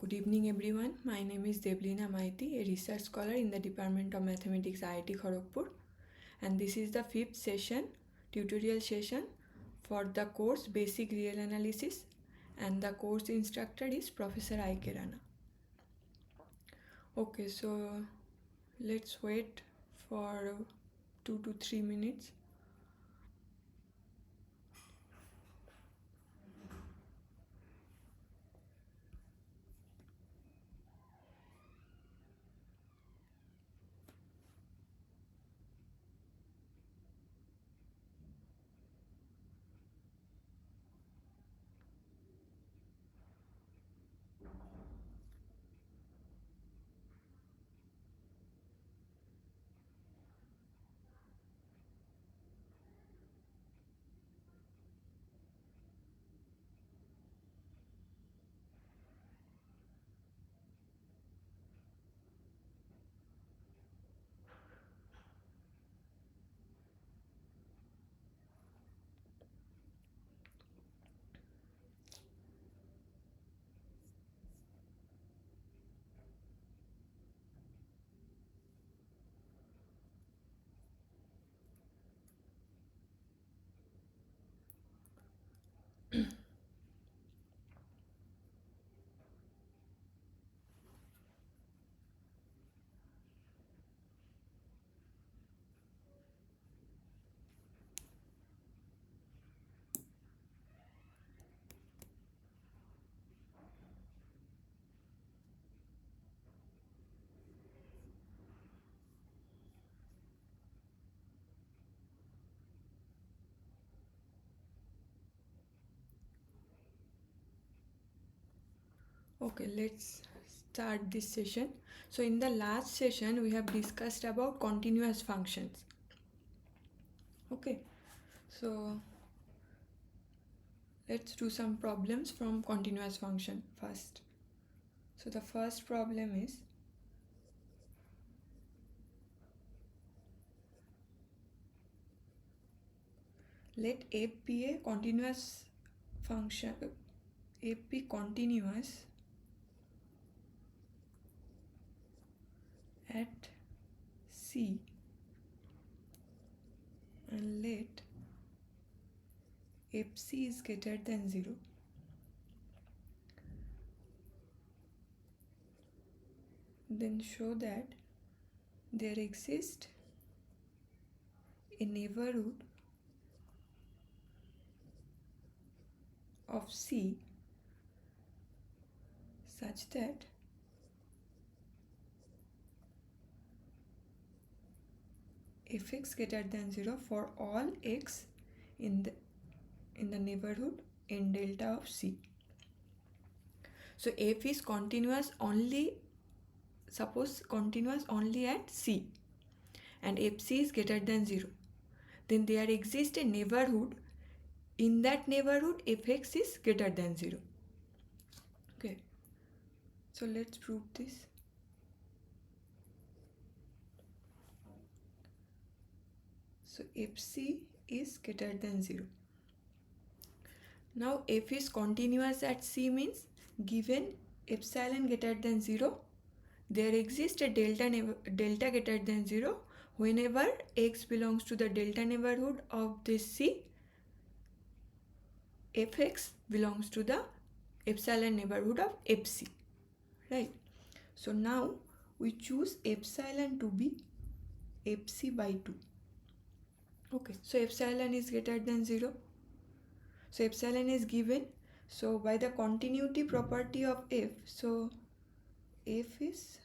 Good evening everyone. My name is Devlina Maiti, a research scholar in the Department of Mathematics IIT Kharagpur, and this is the fifth session, tutorial session for the course Basic Real Analysis, and the course instructor is Professor I.K. Rana. Okay, so let's wait for 2 to 3 minutes. Okay, let's start this session. So in the last session we have discussed about continuous functions. Okay, so let's do some problems from continuous function first. So the first problem is let f be a continuous function, f be continuous at c, and let fc is greater than 0. Then show that there exists a neighborhood of c such that fx greater than 0 for all x in the neighborhood in delta of c. So f is continuous only, suppose continuous only at c, and fc is greater than 0. Then there exists a neighborhood. In that neighborhood fx is greater than 0. Okay, so let's prove this. So fc is greater than 0. Now f is continuous at c means given epsilon greater than 0, there exists a delta greater than 0 whenever x belongs to the delta neighborhood of this c, fx belongs to the epsilon neighborhood of fc, right? So now we choose epsilon to be fc by 2. Okay, so epsilon is greater than 0. So epsilon is given. So by the continuity property of f, so f is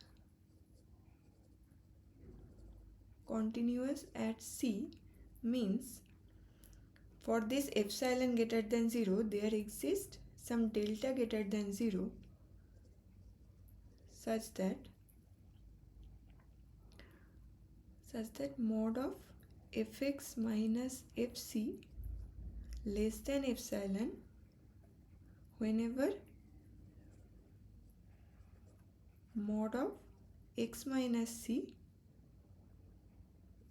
continuous at c means for this epsilon greater than 0 there exists some delta greater than 0 such that mod of fx minus fc less than epsilon whenever mod of x minus c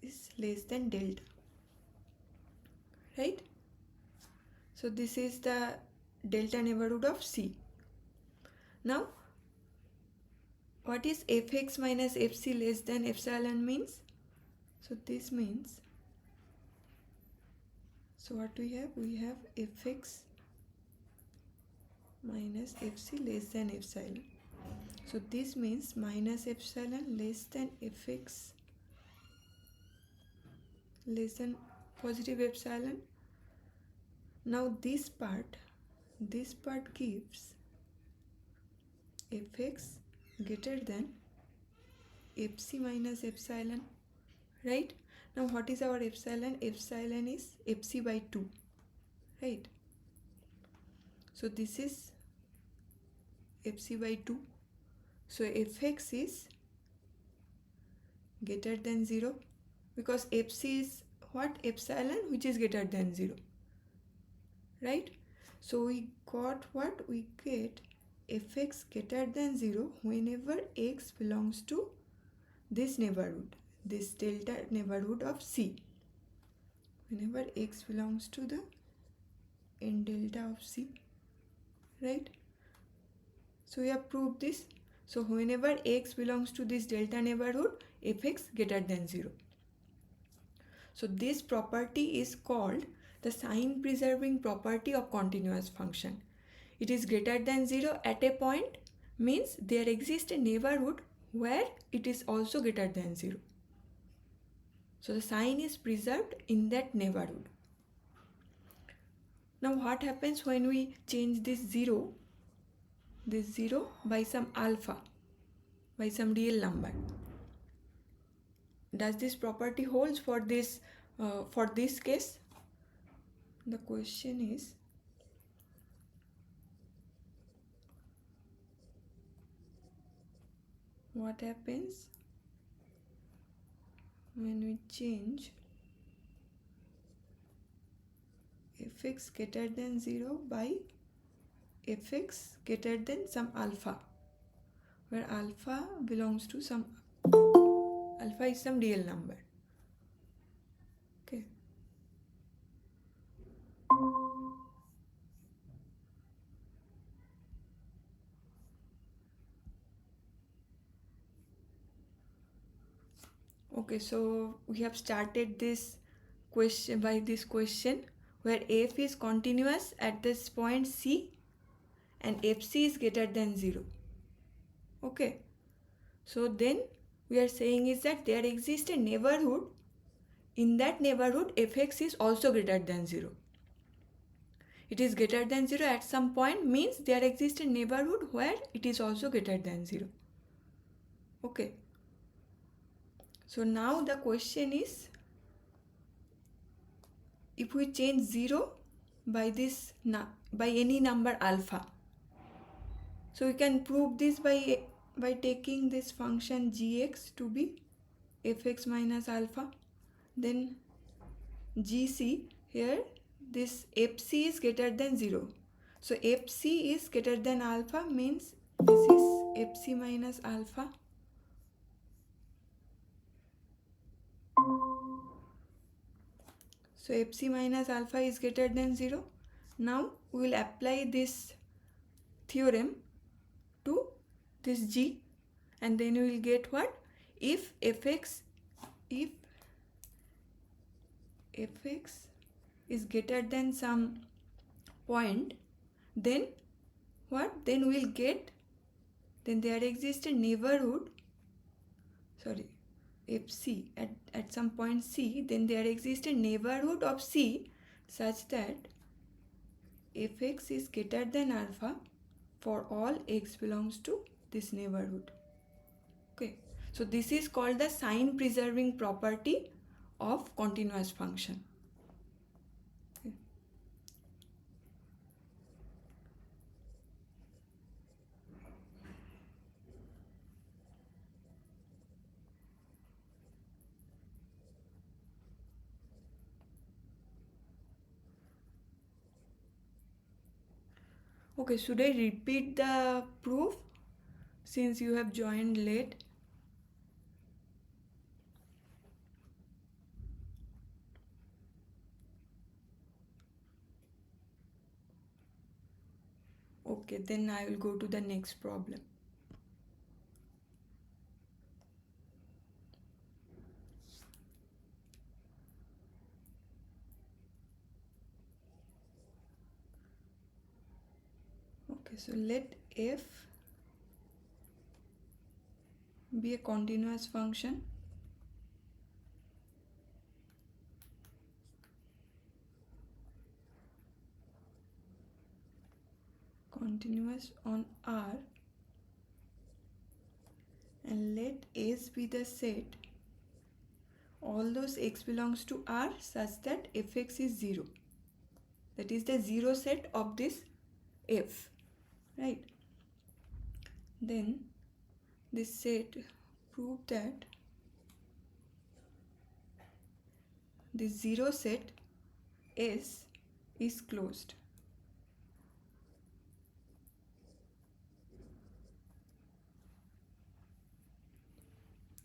is less than delta, right? So this is the delta neighborhood of c. Now what is fx minus fc less than epsilon means? So this means, so what we have? We have fx minus fc less than epsilon. So this means minus epsilon less than fx less than positive epsilon. Now this part gives fx greater than fc minus epsilon, right? Now what is our epsilon? Epsilon is fc by 2, right? So this is fc by 2. So fx is greater than 0 because fc is what? Epsilon, which is greater than 0, right? So we got what? We get fx greater than 0 whenever x belongs to this neighborhood, this delta neighborhood of C. Whenever x belongs to the n delta of C, right? So we have proved this. So whenever x belongs to this delta neighborhood, fx greater than 0. So this property is called the sign preserving property of continuous function. It is greater than 0 at a point means there exists a neighborhood where it is also greater than 0. So the sign is preserved in that neighborhood. Now what happens when we change this 0 by some alpha, by some real number? Does this property holds for this case? The question is, what happens when we change fx greater than 0 by fx greater than some alpha, where alpha belongs to some, alpha is some real number. Okay. Okay, so we have started this question by this question where f is continuous at this point C and fc is greater than 0. Okay, so then we are saying is that there exists a neighborhood. In that neighborhood, fx is also greater than 0. It is greater than 0 at some point means there exists a neighborhood where it is also greater than 0. Okay. So now the question is, if we change 0 by this by any number alpha, so we can prove this by taking this function gx to be fx minus alpha. Then gc, here this fc is greater than 0. So fc is greater than alpha means this is fc minus alpha. So fc minus alpha is greater than 0. Now we will apply this theorem to this g, and then we will get what? If fx is greater than some point, then what? Then we will get, then there exists a neighborhood, sorry, fc at some point C, then there exists a neighborhood of C such that fx is greater than alpha for all x belongs to this neighborhood. Okay, so this is called the sign preserving property of continuous function. Okay, should I repeat the proof since you have joined late? Okay, then I will go to the next problem. so let f be a continuous function continuous on R, and let S be the set all those x belongs to R such that fx is 0. That is the 0 set of this f, right? Then this set prove that this 0 set S is closed.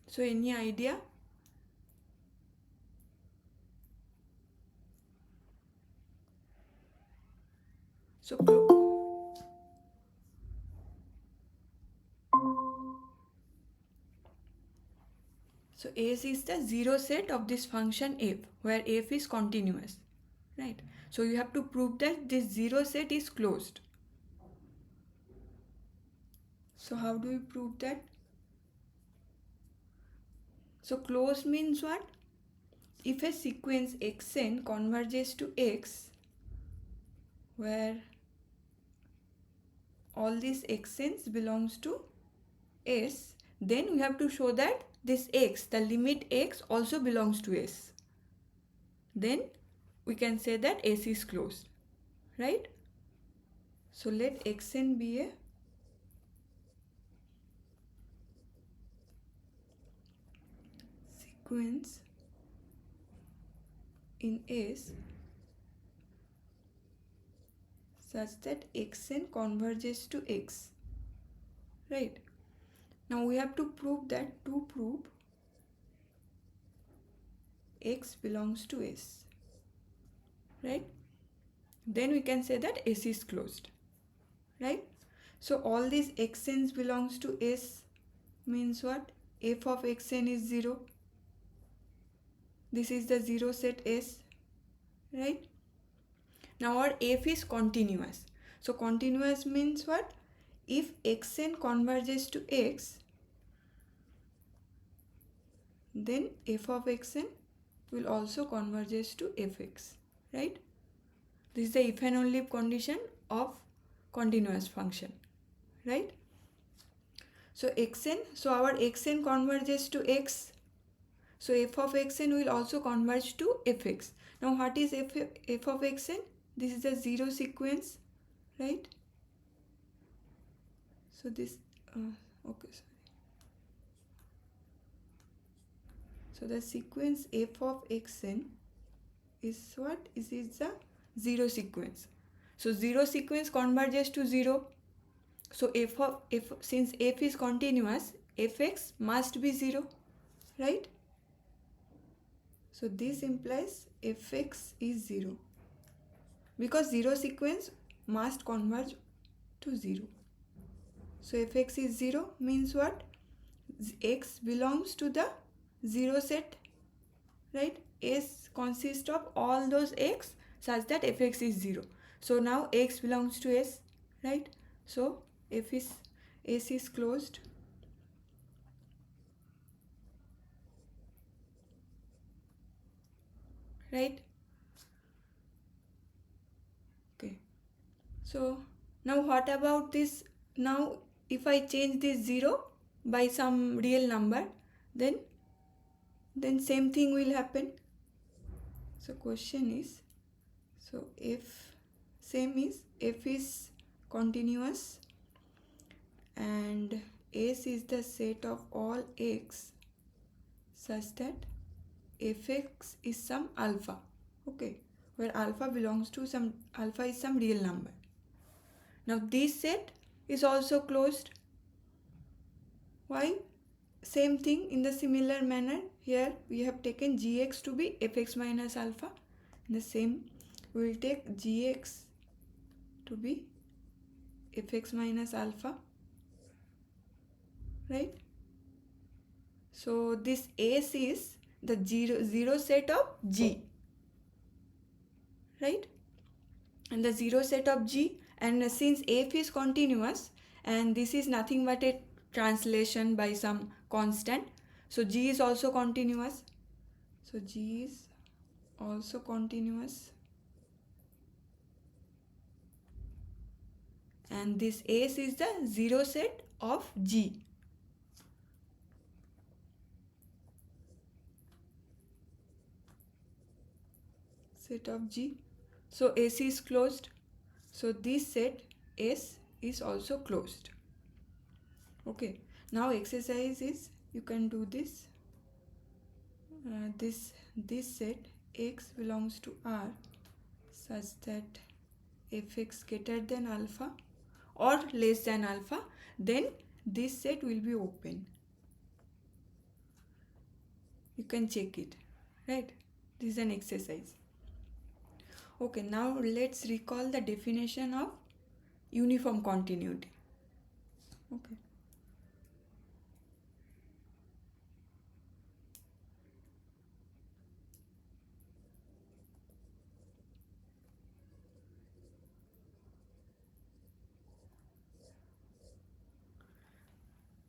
So any idea? So S is the 0 set of this function f, where f is continuous, right? So you have to prove that this 0 set is closed. So how do we prove that? So closed means what? If a sequence xn converges to x, where all these xn's belongs to S, then we have to show that this x, the limit x, also belongs to S. Then we can say that S is closed, right? So let xn be a sequence in S such that xn converges to x, right? Now we have to prove that, to prove x belongs to S, right? Then we can say that S is closed, right? So all these xn's belongs to S means what? F of xn is 0. This is the 0 set S, right? Now our f is continuous. So continuous means what? If xn converges to x, then f of xn will also converges to fx, right? This is the if and only condition of continuous function, right? So xn, so our xn converges to x, so f of xn will also converge to fx. Now what is f of xn? This is the 0 sequence, right? So this okay, sorry. So the sequence f of xn is what? Is the 0 sequence. So 0 sequence converges to 0. So since f is continuous, fx must be 0, right? So this implies fx is 0, because 0 sequence must converge to 0. So fx is 0 means what? X belongs to the 0 set, right? S consists of all those x such that fx is 0. So now x belongs to S, right? So S is closed. Right? Okay. So now what about this? Now if I change this 0 by some real number, then same thing will happen. So question is, so if same is f is continuous and S is the set of all x such that fx is some alpha, okay, where alpha belongs to some, alpha is some real number. Now this set is also closed. Why? Same thing, in the similar manner, here we have taken gx to be fx minus alpha. In the same, we will take gx to be fx minus alpha, right? So this S is the 0 set of G, right? And the 0 set of G, And since f is continuous and this is nothing but a translation by some constant, so g is also continuous. So g is also continuous, and this S is the zero set of G. Set of G. So S is closed. So this set S is also closed. Okay. Now exercise is, you can do this. This set X belongs to R such that fx greater than alpha or less than alpha, then this set will be open. You can check it, right? This is an exercise. Okay, now let's recall the definition of uniform continuity. Okay.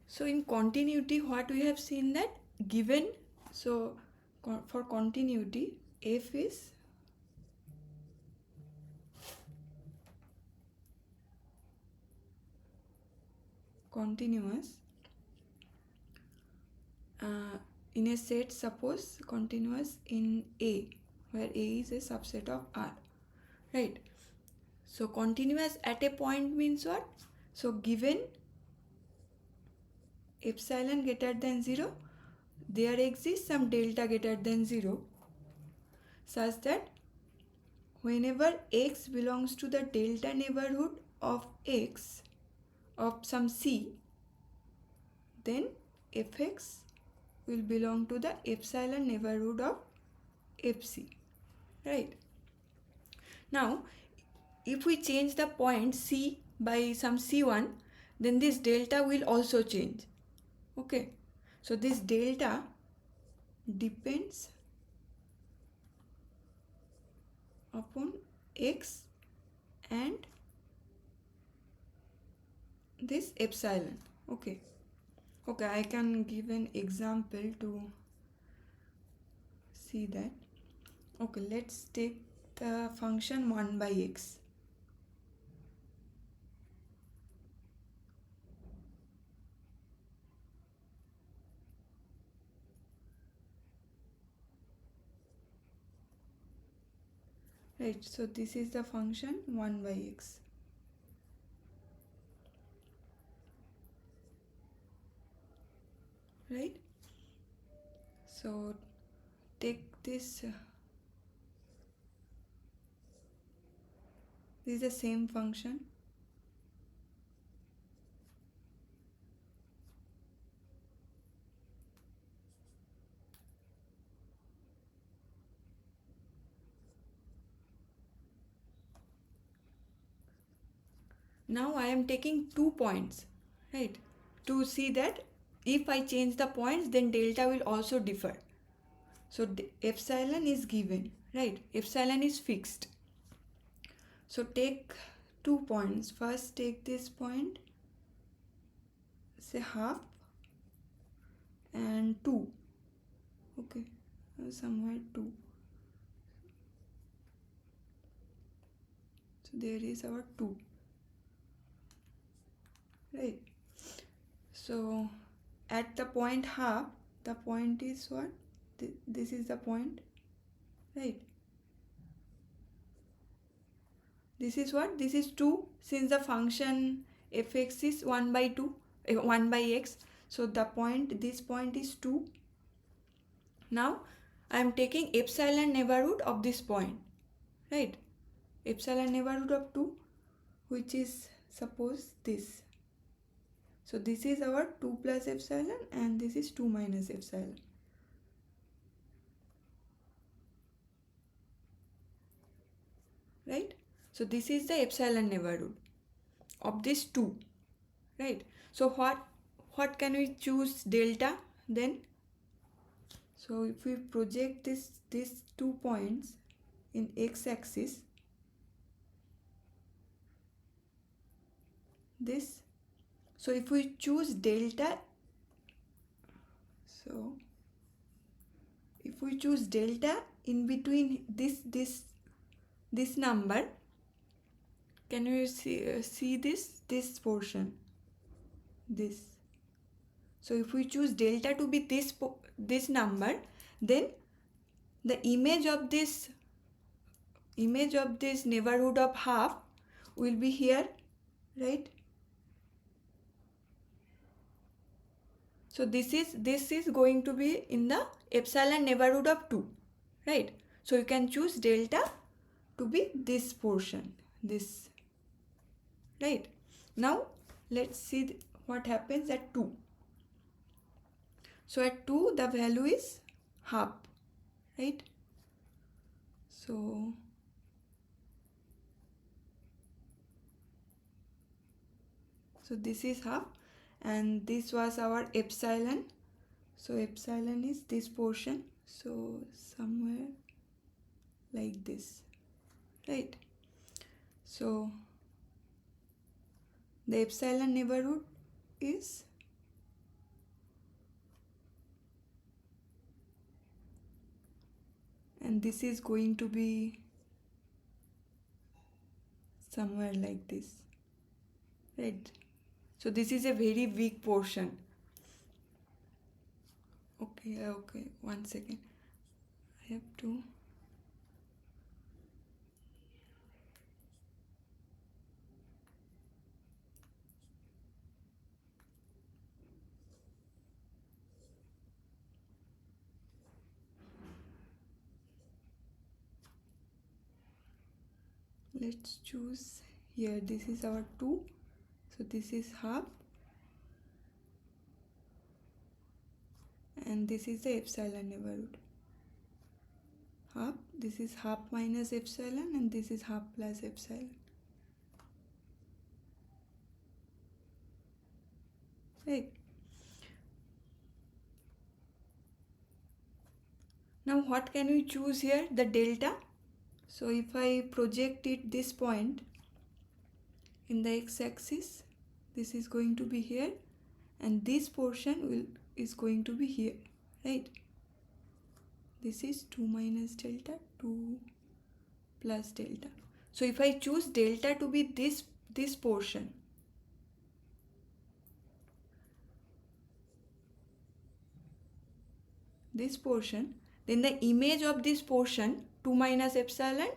So in continuity, what we have seen that given, so for continuity, f is continuous in a set, suppose continuous in A, where A is a subset of R, right? So continuous at a point means what? So given epsilon greater than 0, there exists some delta greater than 0 such that whenever x belongs to the delta neighborhood of x of some c, then fx will belong to the epsilon neighborhood of fc, right? Now if we change the point c by some c1, then this delta will also change. Okay, so this delta depends upon x and this epsilon. Okay, I can give an example to see that. Okay, let's take the function 1 by x. Right, so this is the function 1 by x. Right, so take this, this is the same function. Now I am taking 2 points, right, to see that if I change the points, then delta will also differ. So epsilon is given, right? Epsilon is fixed. So take 2 points. First take this point, say half, and 2. Okay, somewhere 2. So there is our 2, right? So at the point half, the point is what? This is the point, right? This is what? This is 2, since the function fx is 1 by 2, 1 by x. So the point, this point is 2. Now I am taking epsilon neighborhood of this point, right? Epsilon neighborhood of 2, which is suppose this. So this is our 2 plus epsilon and this is 2 minus epsilon. Right? So this is the epsilon neighborhood of this 2. Right? So what can we choose delta then? So if we project these 2 points in x-axis, this. So if we choose delta, so if we choose delta in between this number, can you see this portion, this. So if we choose delta to be this number, then the image of this neighborhood of half will be here, right? So this is going to be in the epsilon neighborhood of 2, right? So you can choose delta to be this portion, this, right? Now let's see what happens at 2. So at 2 the value is half, right? So this is half, and this was our epsilon. So epsilon is this portion, so somewhere like this, right? So the epsilon neighborhood is and this is going to be somewhere like this, right? So this is a very weak portion. Okay, 1 second, I have to let's choose here. This is our 2, so this is half, and this is the epsilon neighborhood, half. This is half minus epsilon, and this is half plus epsilon, right? Now what can we choose here? The delta. So if I project it this point in the x-axis, this is going to be here, and this portion is going to be here, right? This is 2 minus delta, 2 plus delta. So if I choose delta to be this portion, then the image of this portion 2 minus epsilon,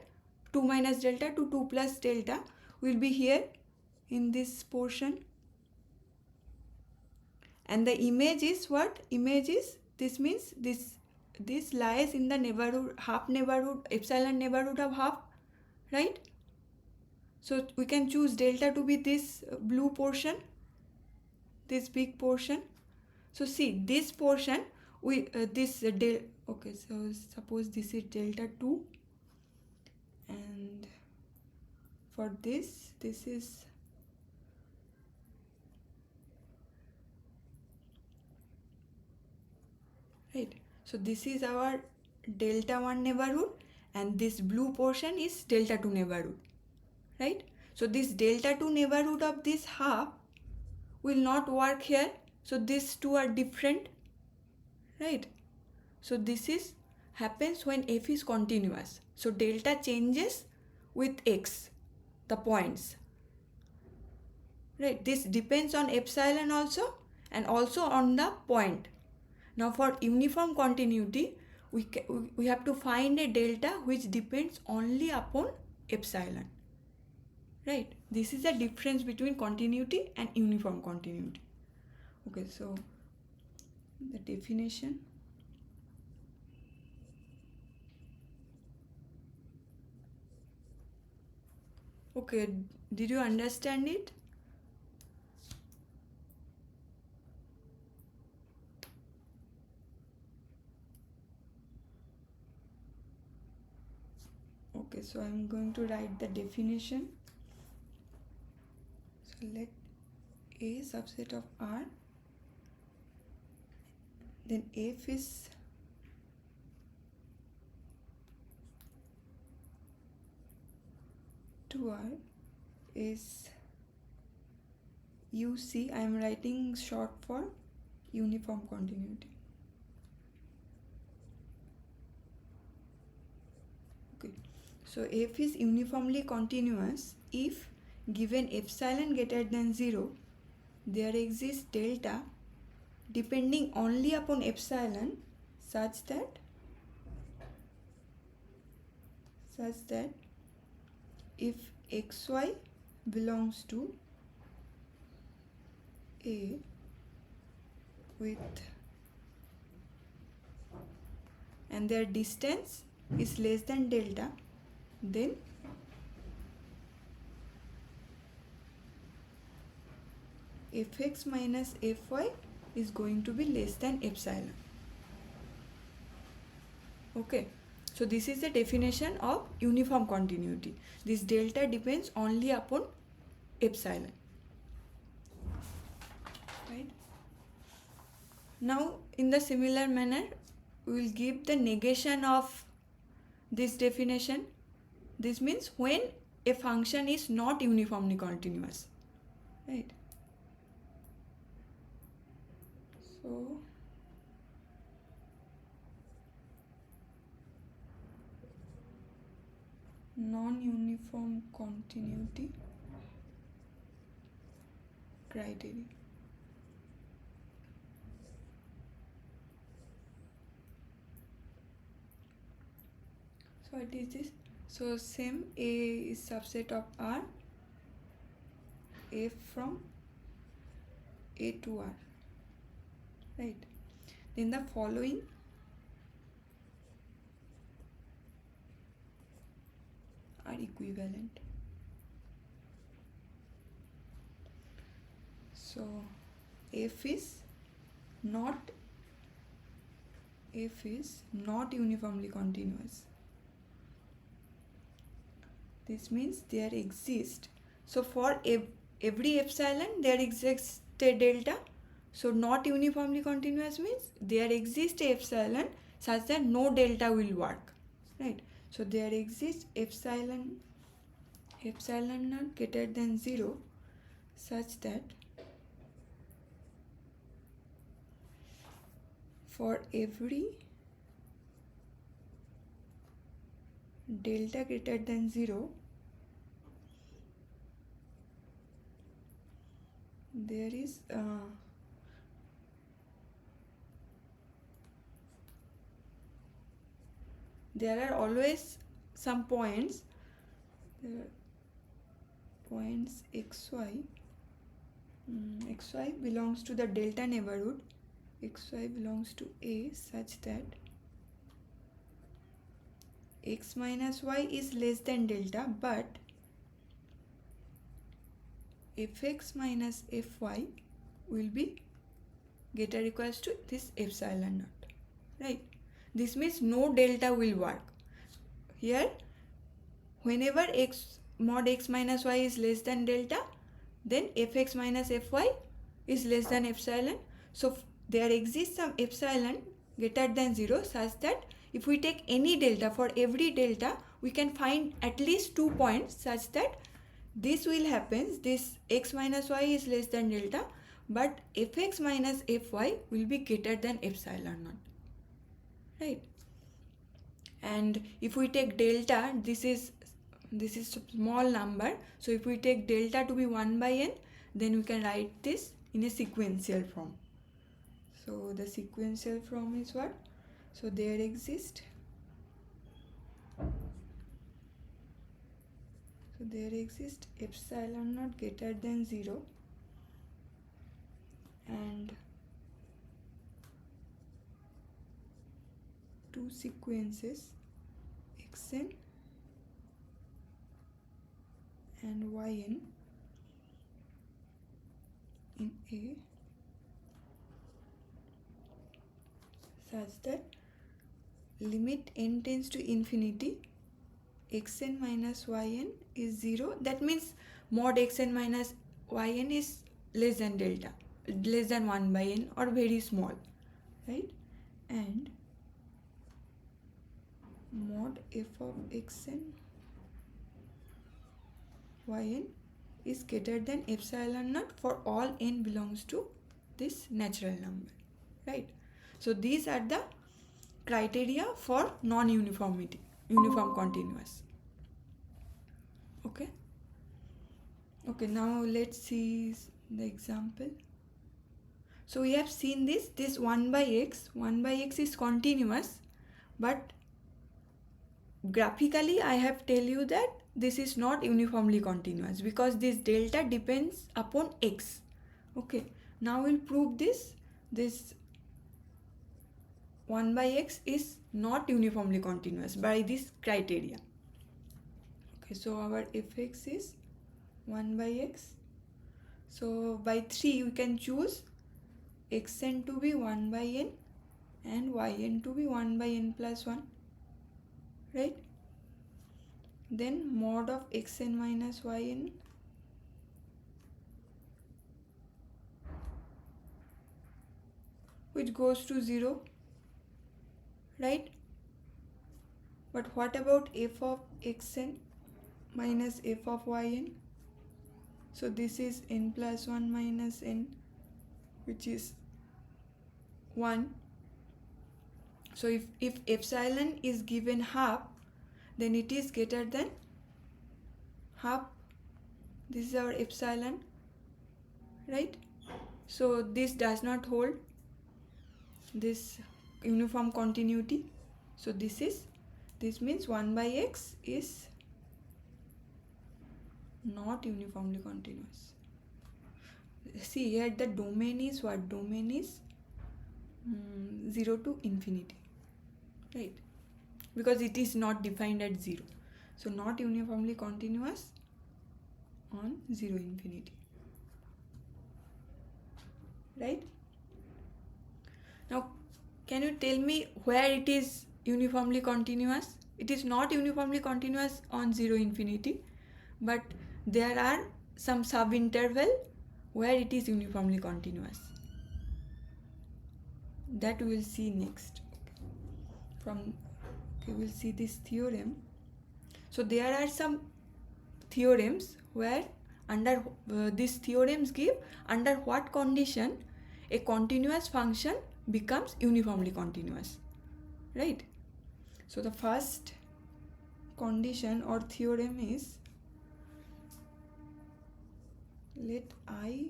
2 minus delta to 2 plus delta will be here in this portion, and the image is what? Image is this, means this lies in the neighborhood, half neighborhood, epsilon neighborhood of half, right? So we can choose delta to be this blue portion, this big portion. So see this portion, we okay, so suppose this is delta 2, and for this is right. So this is our delta 1 neighborhood, and this blue portion is delta 2 neighborhood, right? So this delta 2 neighborhood of this half will not work here, so these two are different, right? So this is happens when f is continuous. So delta changes with x, the points, right? This depends on epsilon also, and also on the point. Now for uniform continuity, we have to find a delta which depends only upon epsilon, right? This is the difference between continuity and uniform continuity. Okay, so the definition. Okay, did you understand it? Okay, so I'm going to write the definition. So let A subset of R, then F is to R is UC, I am writing short for uniform continuity. Okay, so F is uniformly continuous if given epsilon greater than 0, there exists delta depending only upon epsilon such that if xy belongs to A with and their distance is less than delta, then fx minus fy is going to be less than epsilon. Okay, so this is the definition of uniform continuity. This delta depends only upon epsilon. Right? Now, in the similar manner, we will give the negation of this definition. This means when a function is not uniformly continuous. Right? So, non-uniform continuity criteria. So what is this? So same, A is subset of R, F from A to R. Right? Then the following are equivalent. So F is not uniformly continuous. This means there exists. So for every epsilon there exists a delta. So not uniformly continuous means there exists a epsilon such that no delta will work. Right? So there exists epsilon not greater than 0 such that for every delta greater than 0, there is there are always some points. There are points xy. Xy belongs to the delta neighborhood. Xy belongs to A such that x minus y is less than delta, but fx minus fy will be greater or equals to this epsilon naught. Right? This means no delta will work. Here, whenever mod x minus y is less than delta, then fx minus fy is less than epsilon. So there exists some epsilon greater than 0 such that if we take any delta, for every delta we can find at least 2 points such that this will happen, this x minus y is less than delta, but fx minus fy will be greater than epsilon naught. Right? And if we take delta, this is small number, so if we take delta to be 1 by n, then we can write this in a sequential form. So the sequential form is what? So there exists epsilon naught greater than 0 and two sequences xn and yn in A such that limit n tends to infinity, xn minus yn is 0. That means mod xn minus yn is less than delta, less than 1 by n or very small. Right? And mod f of xn yn is greater than epsilon naught for all n belongs to this natural number, right? So these are the criteria for non-uniformity, uniform continuous. Okay. Okay, now let's see the example. So we have seen this 1 by x is continuous, but graphically I have tell you that this is not uniformly continuous because this delta depends upon x. Okay, now we'll prove this 1 by x is not uniformly continuous by this criteria. Okay, so our fx is 1 by x. So by 3 we can choose xn to be 1 by n and yn to be 1 by n plus 1, right? Then mod of xn minus yn which goes to 0, right? But what about f of xn minus f of yn? So this is n plus 1 minus n, which is 1. So if epsilon is given half, then it is greater than half. This is our epsilon, right? So this does not hold this uniform continuity. So this means 1 by x is not uniformly continuous. See here, the domain is what? Domain is 0 to infinity, right? Because it is not defined at 0. So not uniformly continuous on 0 infinity, right? Now can you tell me where it is uniformly continuous? It is not uniformly continuous on 0 infinity, but there are some sub-interval where it is uniformly continuous. That we will see next. We'll see this theorem. So there are some theorems where under these theorems give under what condition a continuous function becomes uniformly continuous, right? So the first condition or theorem is, let I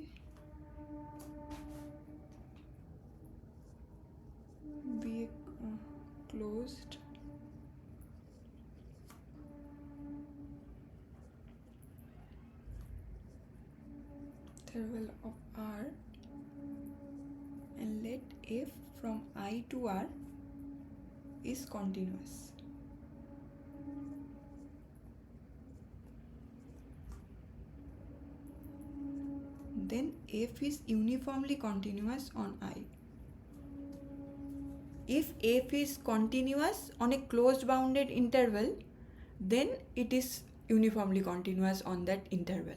be a closed interval of R and let f from I to R is continuous. Then f is uniformly continuous on I. If f is continuous on a closed bounded interval, then it is uniformly continuous on that interval,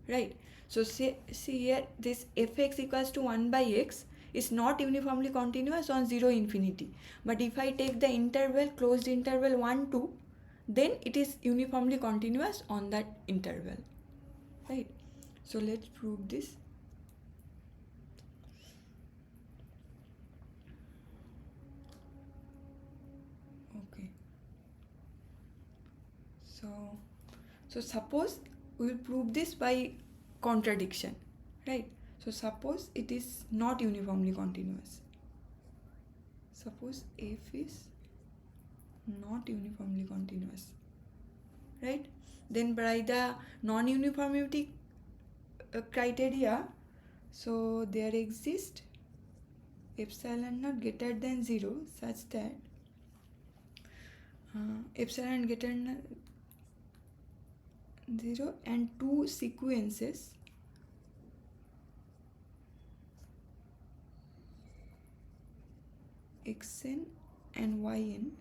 right? So see here, this fx equals to 1 by x is not uniformly continuous on 0 infinity. But if I take the interval, closed interval 1, 2, then it is uniformly continuous on that interval, right? So let's prove this. Okay. So suppose we will prove this by contradiction, right? So suppose it is not uniformly continuous. Suppose f is not uniformly continuous, right? Then by the non-uniformity criteria, so there exists epsilon not greater than 0 such that epsilon greater than 0 and two sequences xn and yn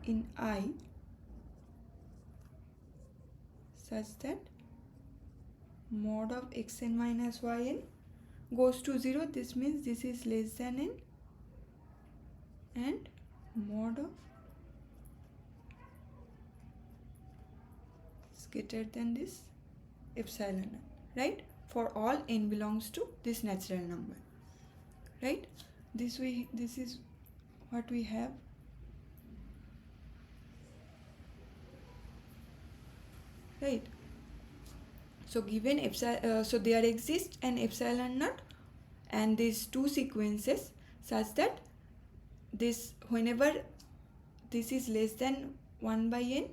in I such that mod of xn minus yn goes to 0. This means this is less than n, and mod of greater than this epsilon n, right? For all n belongs to this natural number, right? This is what we have. Right. So given epsilon, so there exists an epsilon naught and these two sequences such that this whenever this is less than 1 by n,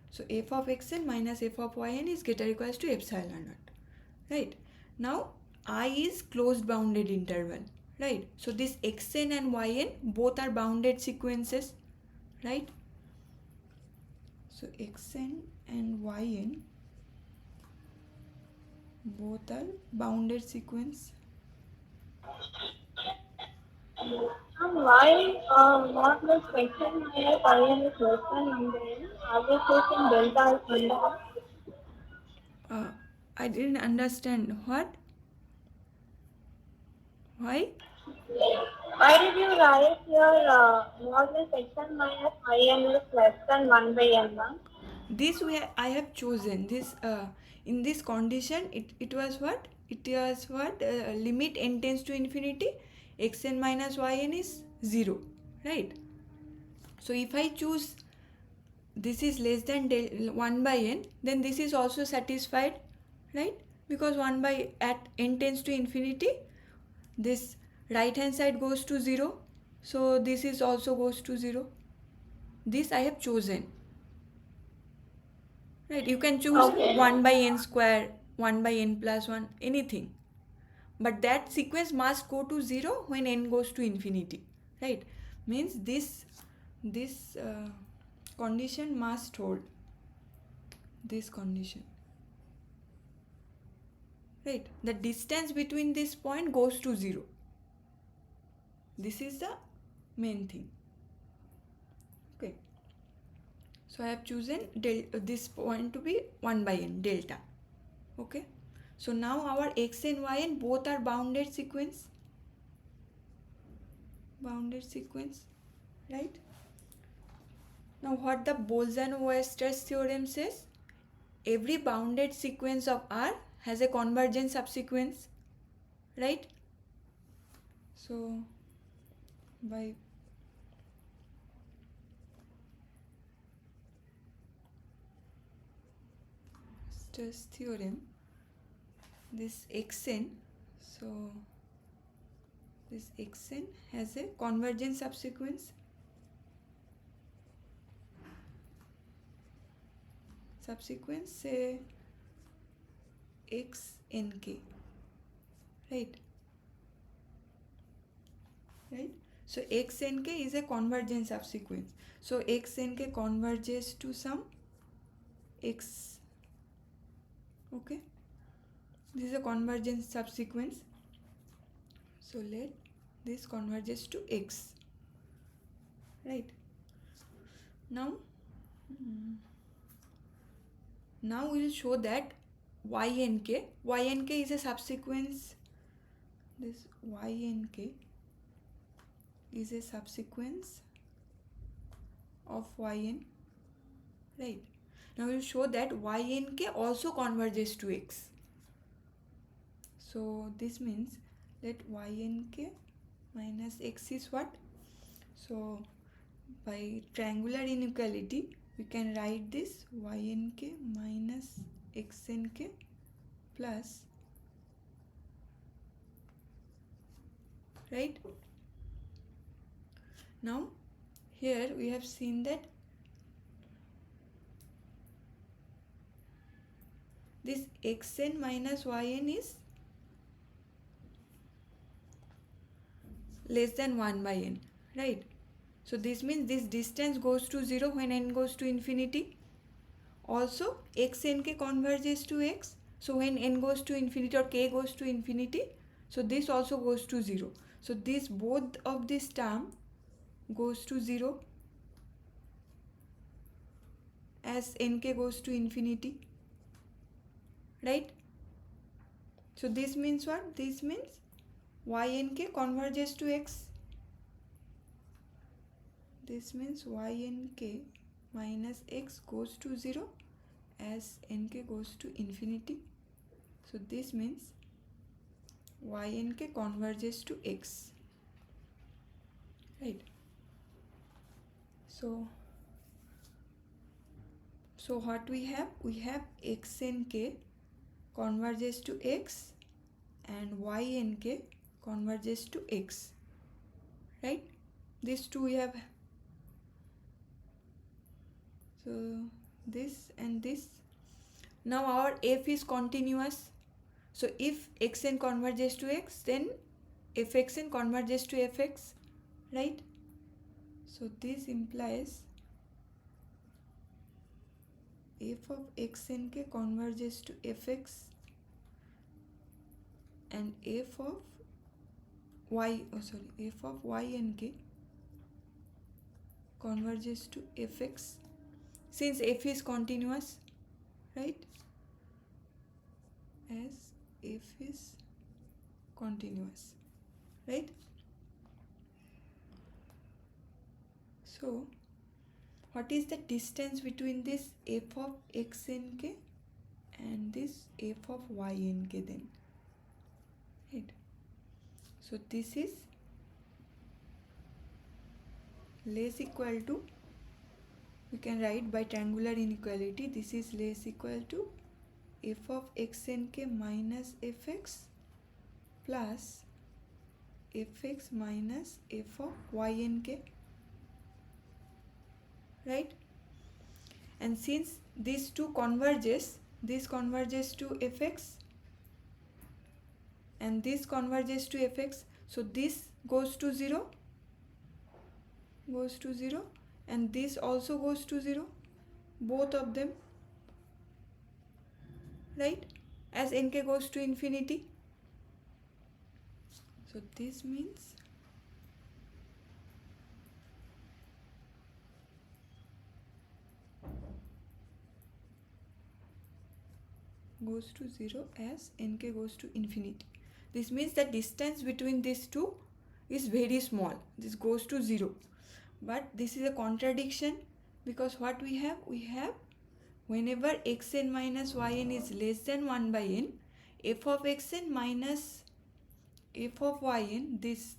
so f of xn minus f of yn is greater or equals to epsilon naught, right? Now I is closed bounded interval, right? So this xn and yn both are bounded sequences, right? So xn and yn both are bounded sequence. And why not the section where yn is less than 1 by n? Are we taking delta as 1 by n? I didn't understand what. Why? Why did you write here not the section minus yn is less than 1 by n, ma'am? This I have chosen this in this condition. It was what? It was what? Limit n tends to infinity. Xn minus yn is 0, right? So if I choose this is less than 1 by n, then this is also satisfied, right? Because 1 by at n tends to infinity, this right hand side goes to 0, so this is also goes to 0. This I have chosen, right? You can choose Okay. 1 by n square, 1 by n plus 1, anything, but that sequence must go to 0 when n goes to infinity, right? Means this condition must hold, this condition, right? The distance between this point goes to 0. This is the main thing. Okay, so I have chosen this point to be 1 by n, delta. Okay, so now our x and y and both are bounded sequence, right? Now what the Bolzano-Weierstrass theorem says, every bounded sequence of R has a convergent subsequence, right? So by Weierstrass theorem, this xn, so this xn has a convergent subsequence, say xnk, right? So xnk is a convergent subsequence, so xnk converges to some x. Okay, this is a convergent subsequence, so let this converges to x, right? Now we will show that ynk is a subsequence, this ynk is a subsequence of yn, right? Now we will show that ynk also converges to x. So this means let ynk minus x is what? So by triangular inequality we can write this ynk minus xnk plus, right? Now here we have seen that this xn minus yn is less than 1 by n, right? So this means this distance goes to 0 when n goes to infinity. Also xnk converges to x, so when n goes to infinity or k goes to infinity, so this also goes to 0. So this both of this term goes to 0 as nk goes to infinity, right? So this means what? This means ynk converges to x. This means ynk minus x goes to 0 as nk goes to infinity. So this means ynk converges to x, right? So what we have xnk converges to x and ynk converges to x, right? These two we have. So this and this. Now our f is continuous. So if xn converges to x, then fxn converges to fx, right? So this implies f of xnk converges to fx and f of ynk converges to fx, since f is continuous, right? As f is continuous, right? So what is the distance between this f of xnk and this f of ynk then, right? So this is less equal to, we can write by triangular inequality, this is less equal to f of xnk minus fx plus fx minus f of ynk, right? And since these two converges, this converges to fx and this converges to fx, so this goes to 0, and this also goes to 0, both of them, right? As nk goes to infinity. So this means goes to 0 as nk goes to infinity. This means the distance between these two is very small, this goes to 0. But this is a contradiction, because what we have whenever xn minus yn is less than 1 by n, f of xn minus f of yn, this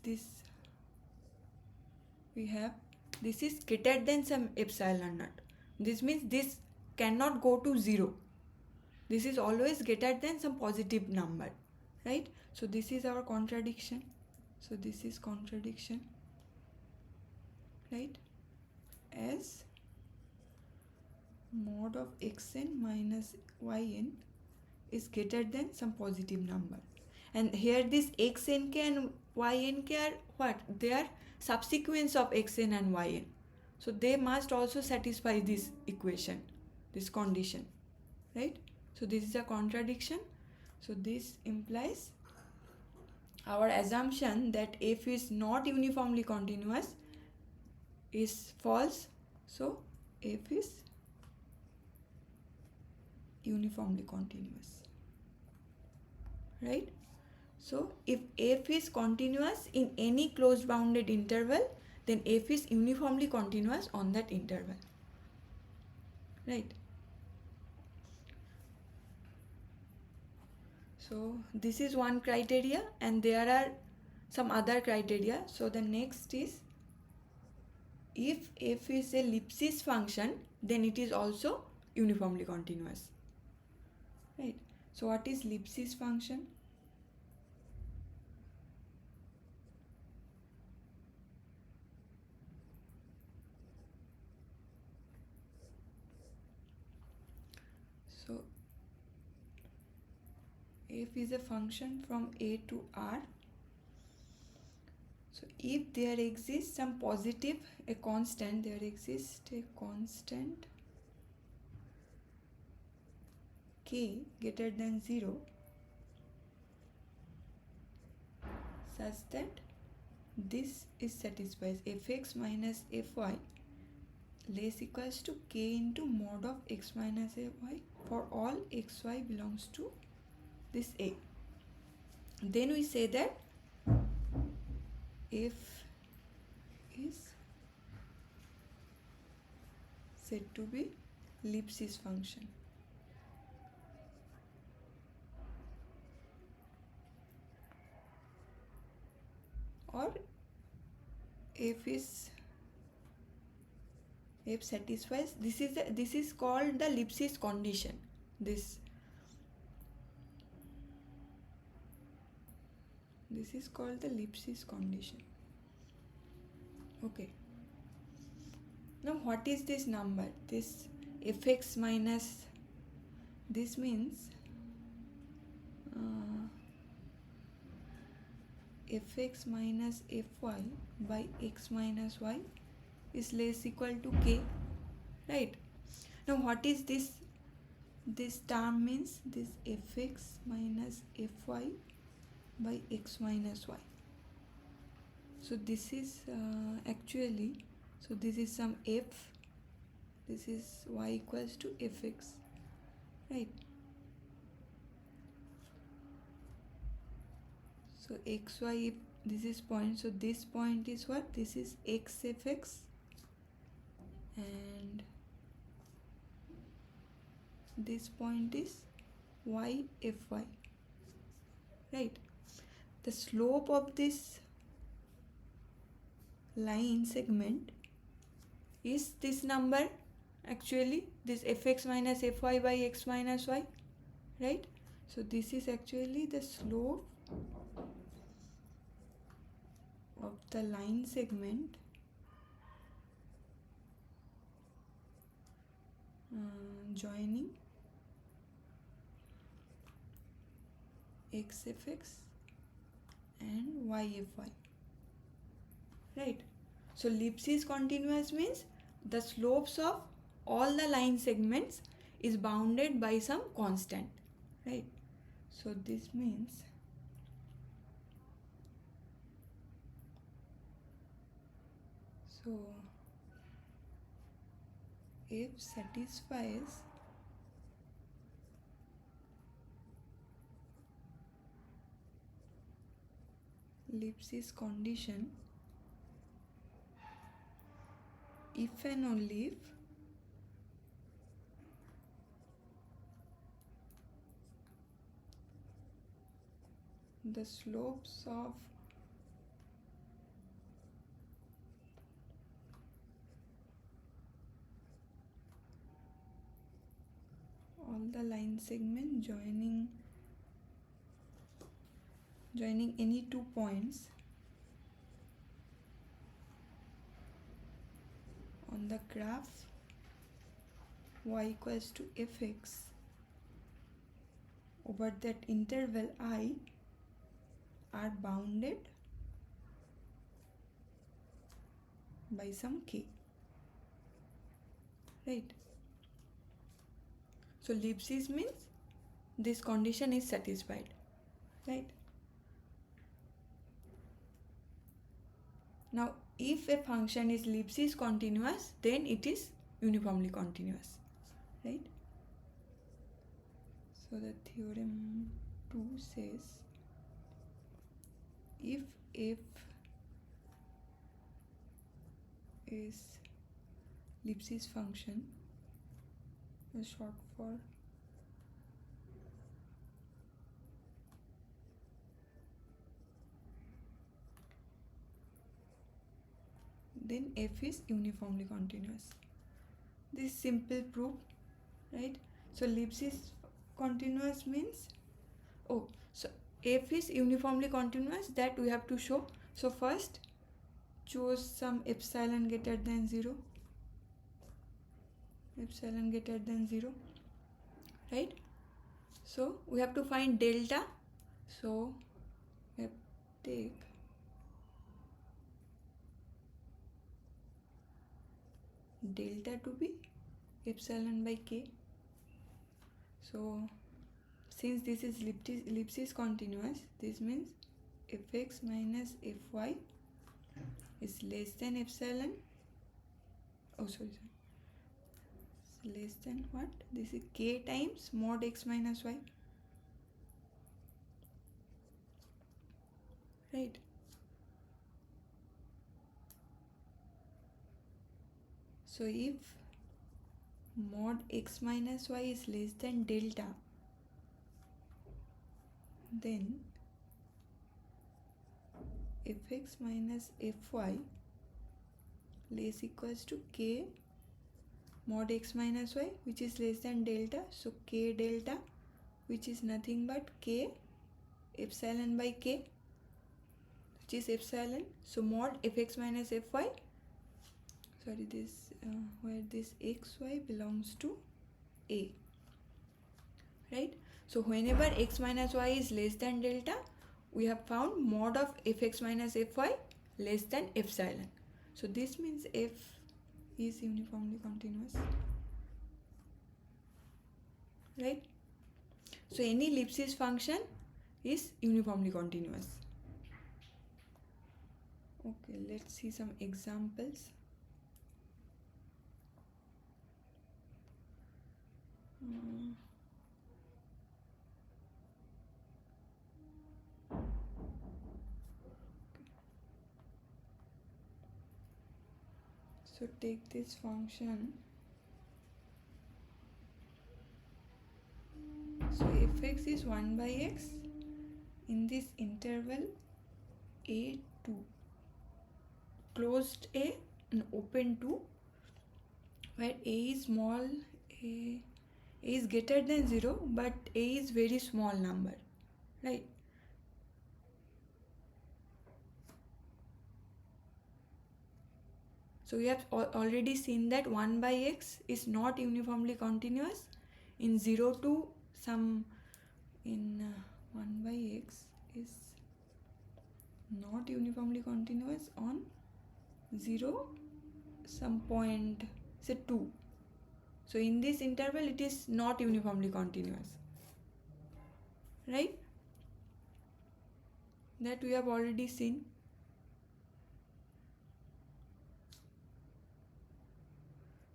we have, this is greater than some epsilon naught. This means this cannot go to 0. This is always greater than some positive number, right? So this is our contradiction. So this is contradiction, right? As mod of xn minus yn is greater than some positive number. And here this xnk and ynk are what? They are subsequents of xn and yn. So they must also satisfy this equation, this condition, right? So this is a contradiction. So this implies our assumption that f is not uniformly continuous is false. So f is uniformly continuous, right? So if f is continuous in any closed bounded interval, then f is uniformly continuous on that interval, right? So this is one criteria, and there are some other criteria. So the next is, if f is a Lipschitz function, then it is also uniformly continuous, right? So what is Lipschitz function? So f is a function from a to r. So if there exists some positive, a constant, there exists a constant k greater than 0, such that this is satisfies fx minus fy less equals to k into mod of x minus fy for all xy belongs to this a. Then we say that f is said to be Lipschitz function. or f satisfies, this is called the Lipschitz condition. This is called the Lipschitz condition. Okay. Now what is this number? This fx minus, this means fx minus fy by x minus y is less equal to k, right? Now what is this? This term means this fx minus fy by x minus y. So this is actually, so this is some f, this is y equals to fx, right? So xy, if this is point, so this point is what? This is x fx, and this point is y fy, right? The slope of this line segment is this number, actually this fx minus fy by x minus y, right? So this is actually the slope of the line segment joining x fx and y fy, right? So Lipschitz continuous means the slopes of all the line segments is bounded by some constant, right? So this means so f satisfies Lipschitz condition if and only if the slopes of all the line segment joining any 2 points on the graph y equals to fx over that interval I are bounded by some k, right? So Lipschitz means this condition is satisfied, right? Now if a function is Lipschitz continuous, then it is uniformly continuous, right? So the theorem 2 says if f is Lipschitz function, is short for then f is uniformly continuous. This simple proof, right? So Lipschitz continuous means, so f is uniformly continuous, that we have to show. So first choose some epsilon greater than 0, right? So we have to find delta, so we have to take delta to be epsilon by k. So since this is Lipschitz continuous, this means fx minus fy is less than epsilon, less than what? This is k times mod x minus y, right? So if mod x minus y is less than delta, then fx minus fy less equals to k mod x minus y, which is less than delta. So k delta, which is nothing but k epsilon by k, which is epsilon. So mod fx minus fy, sorry, this where this xy belongs to a, right? So whenever x minus y is less than delta, we have found mod of fx minus fy less than epsilon. So this means f is uniformly continuous, right? So any Lipschitz function is uniformly continuous. Okay, let's see some examples. So take this function. So fx is 1 by x in this interval a2, closed a and open 2, where a is small, a is greater than 0, but a is very small number, right? So we have already seen that 1 by x is not uniformly continuous in 0 to some, in 1 by x is not uniformly continuous on 0 some point, say 2. So in this interval it is not uniformly continuous, right? That we have already seen.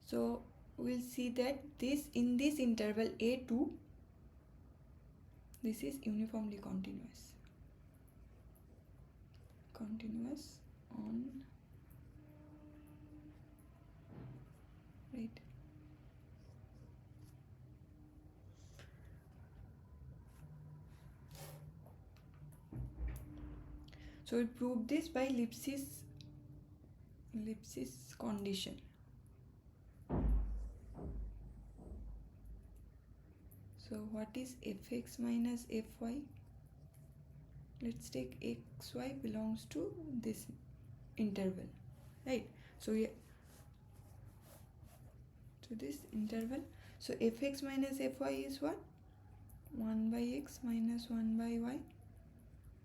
So we'll see that this, in this interval a2, this is uniformly continuous on, right? So we prove this by Lipschitz condition. So what is fx minus fy? Let's take xy belongs to this interval, right? So this interval. So fx minus fy is what? 1 by x minus 1 by y,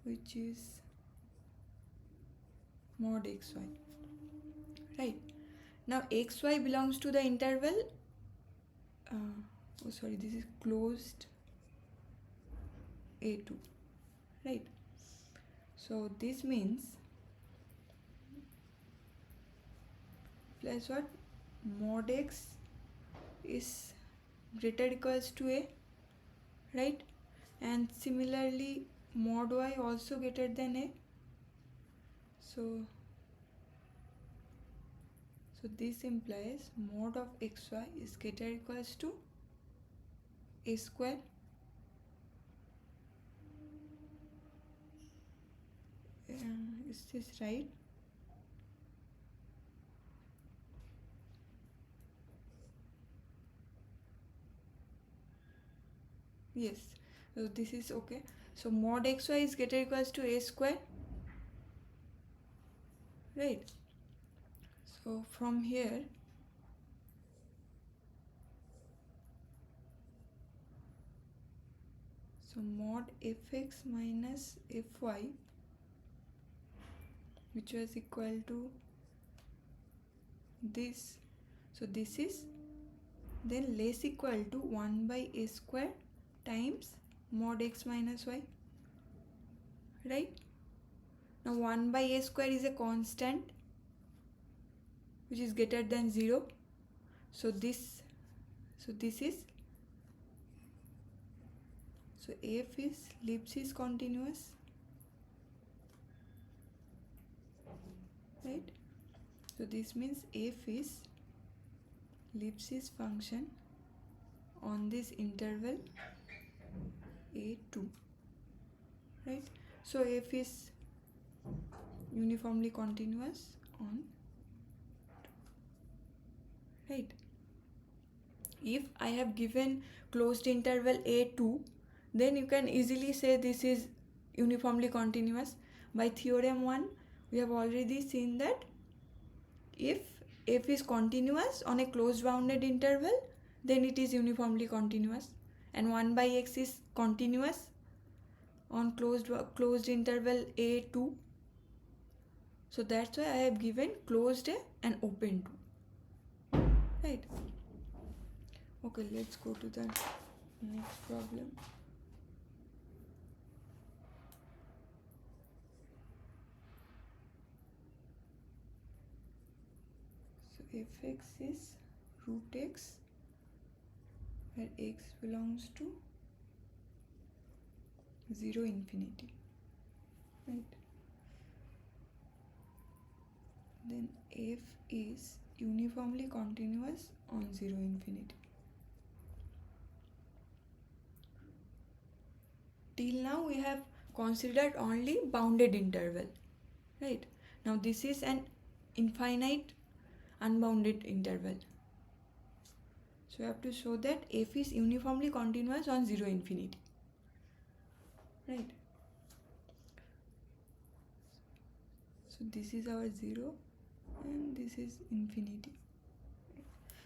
which is mod xy, right? Now xy belongs to the interval, oh sorry, this is closed a2, right? So this means plus what? Mod x is greater equals to a, right? And similarly mod y also greater than a. So this implies mod of xy is greater equals to a square. Is this right? Yes. So this is okay. So mod xy is greater equals to a square, right? So from here, so mod fx minus fy, which was equal to this, so this is then less equal to 1 by a square times mod x minus y, right? Now 1 by a square is a constant which is greater than 0. So this is, so f is Lipschitz continuous, right? So this means f is Lipschitz function on this interval a2, right? So f is uniformly continuous on, right? If I have given closed interval a2, then you can easily say this is uniformly continuous. By theorem 1 we have already seen that if f is continuous on a closed bounded interval, then it is uniformly continuous, and 1 by x is continuous on closed interval a2. So that's why I have given closed A and open 2, right? Okay, let's go to the next problem. So fx is root x, where x belongs to 0 infinity, right? Then f is uniformly continuous on 0 infinity. Till now we have considered only bounded interval, right? Now this is an infinite unbounded interval. So we have to show that f is uniformly continuous on 0 infinity, right? So this is our 0 and this is infinity.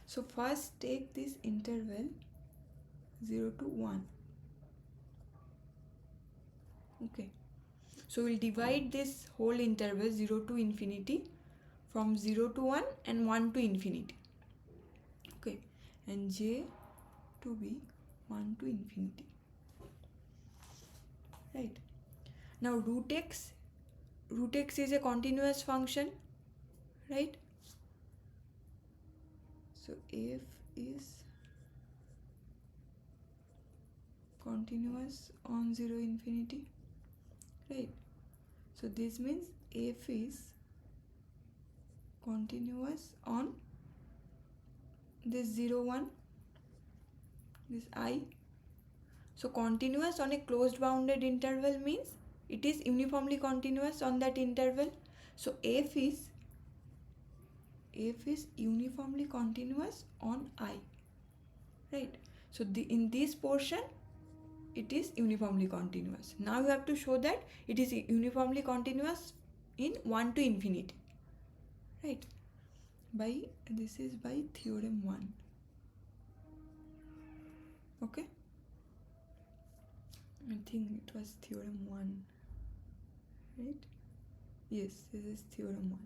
So first take this interval 0 to 1. Okay. So we'll divide this whole interval 0 to infinity from 0 to 1 and 1 to infinity. Okay. And j to be 1 to infinity. Right. Now root x is a continuous function, right? So f is continuous on 0 infinity, right? So this means f is continuous on this 0 1, this I. So continuous on a closed bounded interval means it is uniformly continuous on that interval. So f is uniformly continuous on I, right? So in this portion it is uniformly continuous. Now you have to show that it is uniformly continuous in 1 to infinity, right? This is by theorem 1. Okay, I think it was theorem 1, right? Yes, this is theorem 1.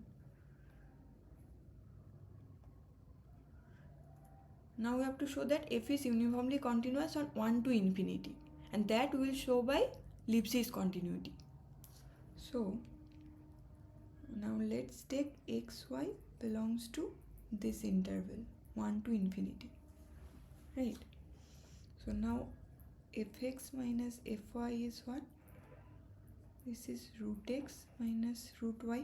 Now we have to show that f is uniformly continuous on 1 to infinity, and that we will show by Lipschitz continuity. So now let's take xy belongs to this interval 1 to infinity, right? So now fx minus fy is what? This is root x minus root y.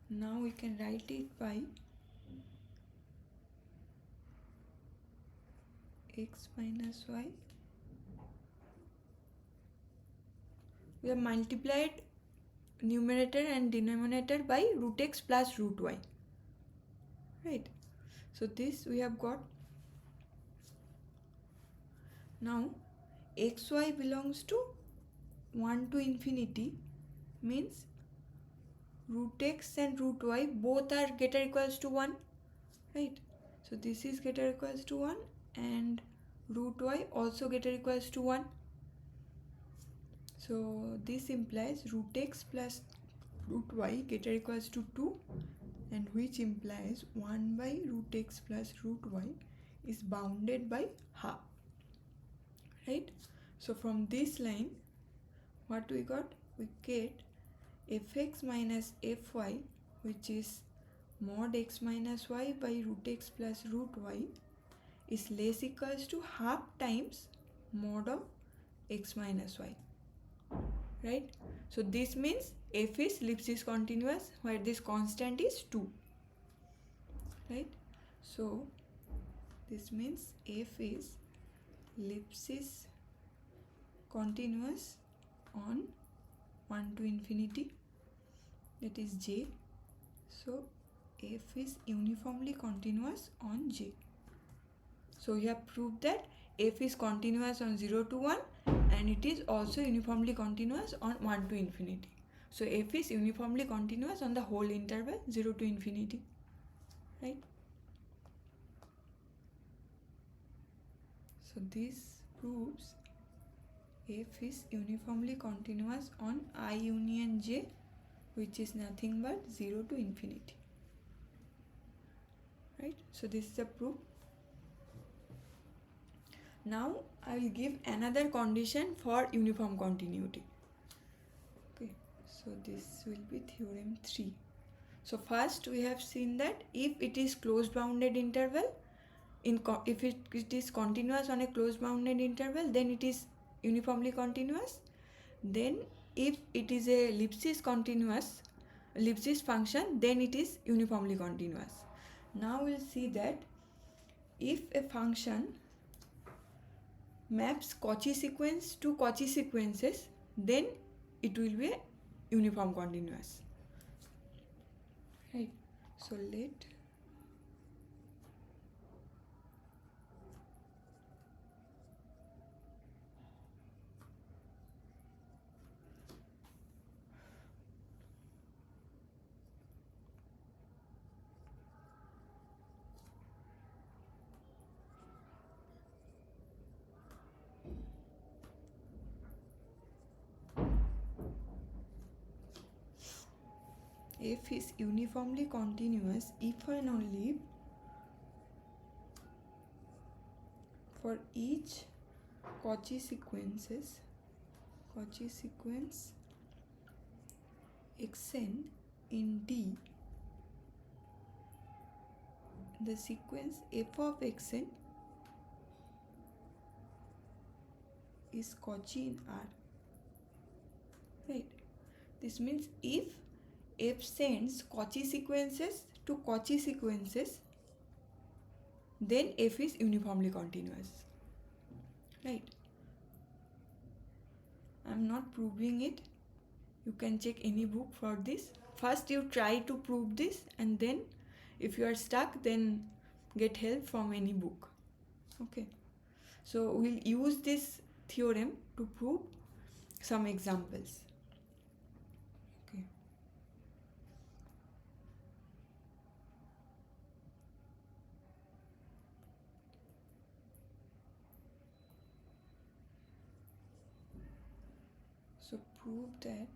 Now we can write it by x minus y. We have multiplied numerator and denominator by root x plus root y, right? So this we have got. Now xy belongs to 1 to infinity means root x and root y both are greater equals to 1, right? So this is greater equals to 1 and root y also greater equals to 1. So this implies root x plus root y greater equals to 2, and which implies 1 by root x plus root y is bounded by half, right? So from this line what we got? We get fx minus fy, which is mod x minus y by root x plus root y, is less equals to half times mod of x minus y, right? So this means f is Lipschitz continuous, where this constant is 2, right? So this means f is Lipschitz continuous on 1 to infinity, that is J. So f is uniformly continuous on J. So we have proved that f is continuous on 0 to 1 and it is also uniformly continuous on 1 to infinity. So f is uniformly continuous on the whole interval 0 to infinity, right? So this proves f is uniformly continuous on I union j, which is nothing but 0 to infinity, right? So this is a proof. Now I will give another condition for uniform continuity. Okay, so this will be theorem 3. So first we have seen that if it is closed bounded interval, if it is continuous on a closed bounded interval, then it is uniformly continuous. Then if it is a ellipsis function, then it is uniformly continuous. Now we'll see that if a function maps Cauchy sequence to Cauchy sequences, then it will be uniform continuous, right? So let f is uniformly continuous if and only for each Cauchy sequence xn in D, the sequence f of xn is Cauchy in R, right? This means if f sends Cauchy sequences to Cauchy sequences, then f is uniformly continuous, right? I'm not proving it. You can check any book for this. First you try to prove this, and then if you are stuck, then get help from any book. Okay, so we'll use this theorem to prove some examples. Okay, so prove that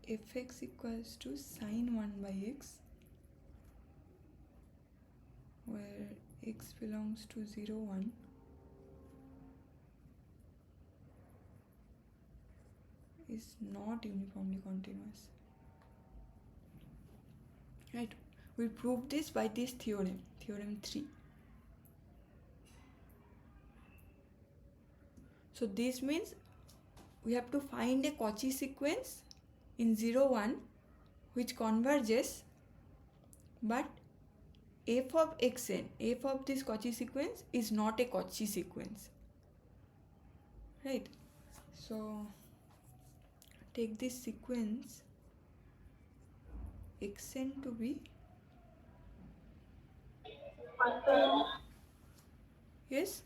fx equals to sine 1 by x, where x belongs to 0, 1, is not uniformly continuous, right? We prove this by this theorem, theorem 3. So this means we have to find a Cauchy sequence in 0, 1 which converges, but f of xn, f of this Cauchy sequence is not a Cauchy sequence, right? So take this sequence xn to be 1 by n. yes,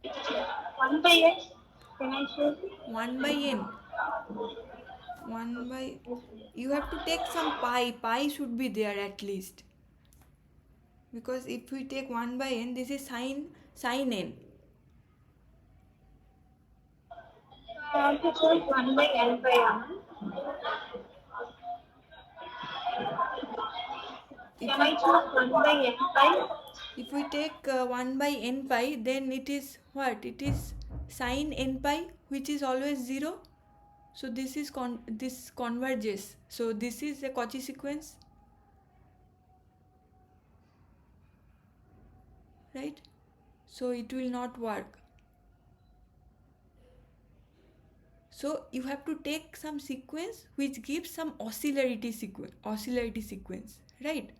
1 by x. Can I choose? 1 by n, 1 by, you have to take some pi should be there at least, because if we take 1 by n, this is sine n. I have to choose 1 by n by n. If Can I we choose 1 by n by? if we take 1 by n pi, then it is what? It is sine n pi, which is always 0. So this is this converges. So this is a Cauchy sequence, right? So it will not work. So you have to take some sequence which gives some oscillarity sequence, right?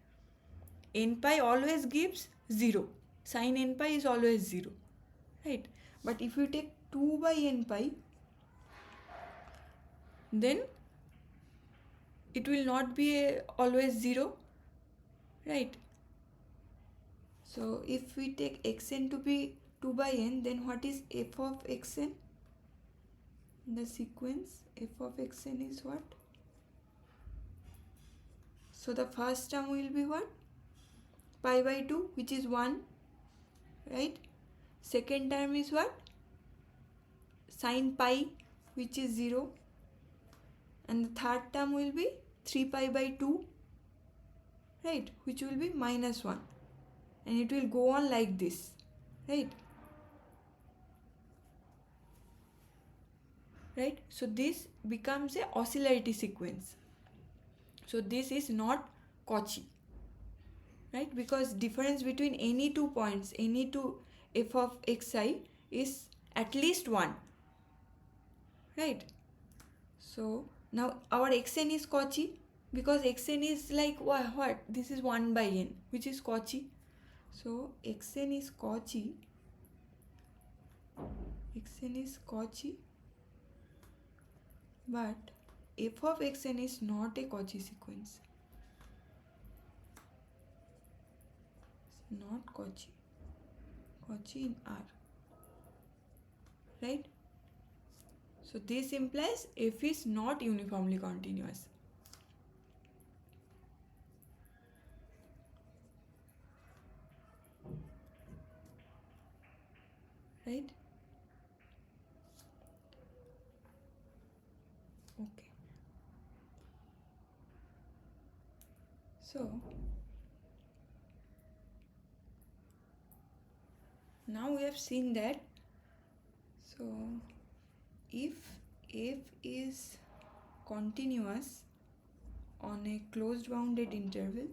n pi always gives 0. Sin n pi is always 0, right? But if you take 2 by n pi, then it will not be always 0, right? So if we take xn to be 2 by n, then what is f of xn? The sequence f of xn is what? So the first term will be what? Pi by 2, which is 1, right? Second term is what? Sin pi, which is 0. And the third term will be 3 pi by 2, right? Which will be minus 1. And it will go on like this, right? Right? So this becomes a oscillatory sequence. So this is not Cauchy, right? Because difference between any 2 points, any two f of xi is at least 1, right? So now our xn is Cauchy because xn is like what? This is 1 by n, which is Cauchy. So xn is Cauchy. Xn is Cauchy, but f of xn is not a Cauchy sequence. It's not Cauchy. Cauchy in R, right? So this implies f is not uniformly continuous. Right? Okay. So now we have seen that. So if f is continuous on a closed bounded interval,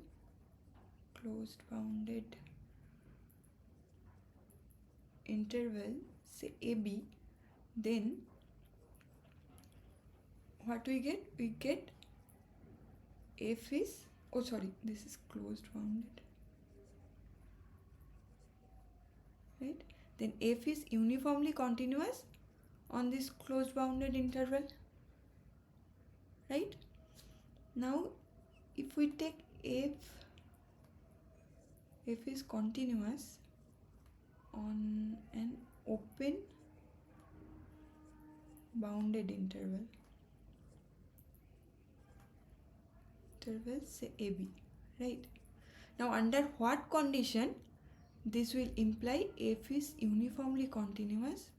say AB, then what we get? We get f is, oh sorry, this is closed bounded, right? Then f is uniformly continuous on this closed bounded interval, right? Now if we take f is continuous on an open bounded interval say AB, right? Now under what condition this will imply f is uniformly continuous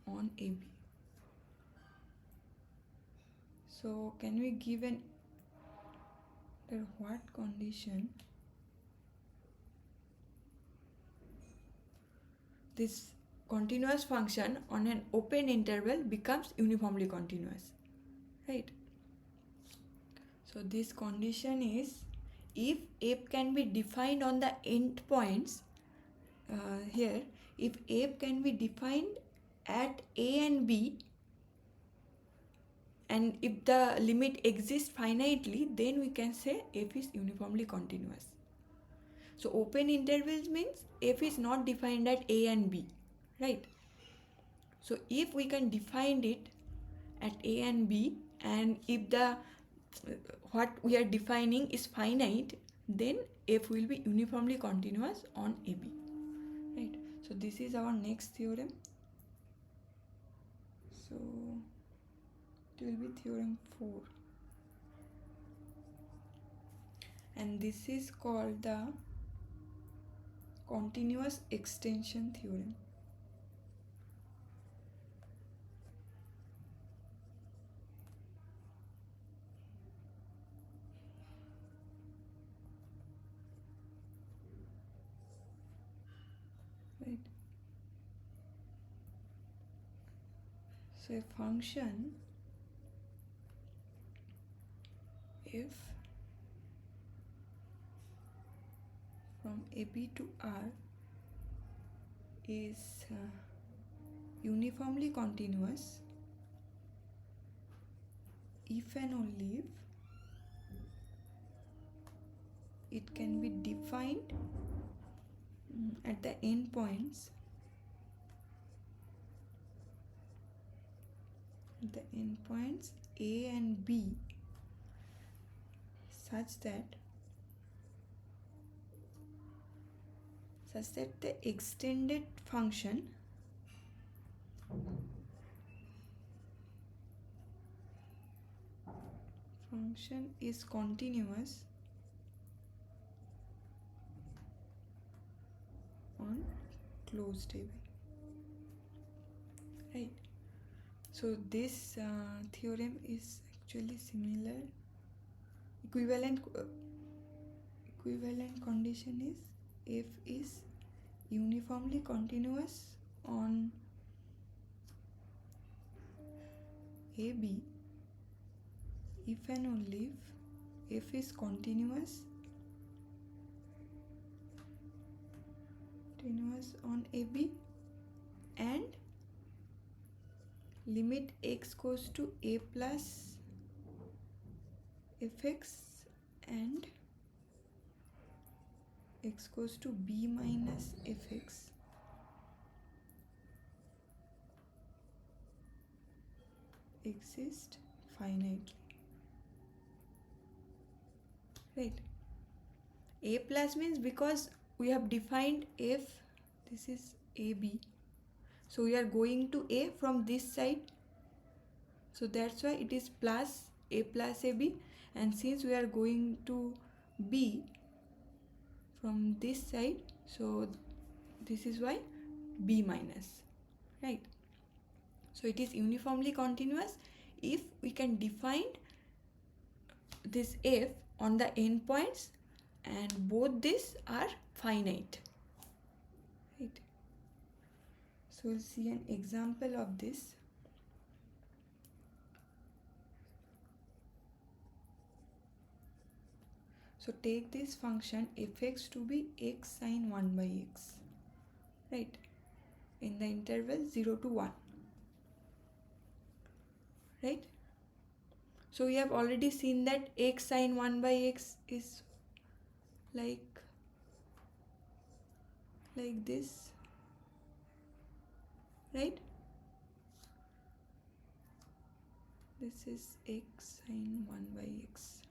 on AB? So can we give an under what condition this continuous function on an open interval becomes uniformly continuous, right? So this condition is if f can be defined on the endpoints, here if f can be defined at a and b, and if the limit exists finitely, then we can say f is uniformly continuous. So open intervals means f is not defined at a and b, right? So if we can define it at a and b, and if the what we are defining is finite, then f will be uniformly continuous on AB, right? So this is our next theorem. So it will be theorem 4, and this is called the continuous extension theorem. Right? So a function if from AB to R is uniformly continuous if and only it can be defined at the endpoints A and B such that the extended function is continuous on closed AB. Right. So this theorem is actually similar. Equivalent condition is F is uniformly continuous on AB if and only if F is continuous on AB and limit x goes to A plus fx and x goes to B minus fx exist finitely. Right. A plus means because we have defined f, this is AB, so we are going to A from this side, so that's why it is plus A plus AB, and since we are going to B from this side, so this is why B minus. Right. So it is uniformly continuous if we can define this f on the endpoints and both these are finite. Right. So we'll see an example of this. So take this function fx to be x sine 1 by x, right, in the interval 0 to 1, right. So we have already seen that x sine 1 by x is like this, right. This is x sine 1 by x.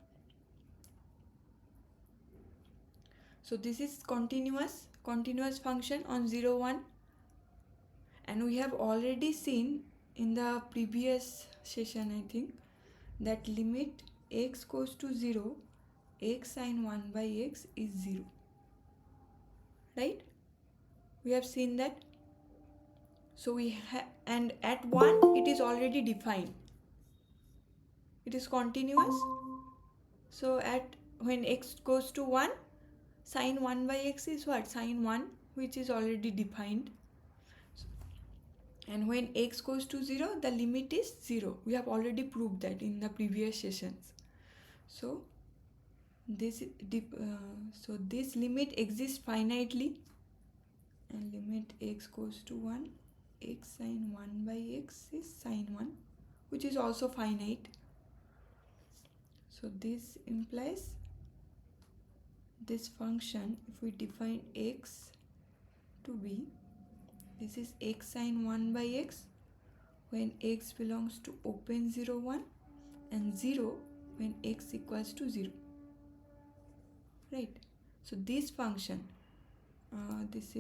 So this is continuous function on 0 1, and we have already seen in the previous session, I think, that limit x goes to 0, x sine 1 by x is 0, right. We have seen that. So we and at 1 it is already defined, it is continuous. So at when x goes to 1, sine 1 by x is what? Sine 1, which is already defined. And when x goes to 0, the limit is 0. We have already proved that in the previous sessions. So this limit exists finitely, and limit x goes to 1, x sine 1 by x is sine 1, which is also finite. So this implies this function, if we define x to be, this is x sine 1 by x when x belongs to open 0 1, and 0 when x equals to 0, right. So this function, this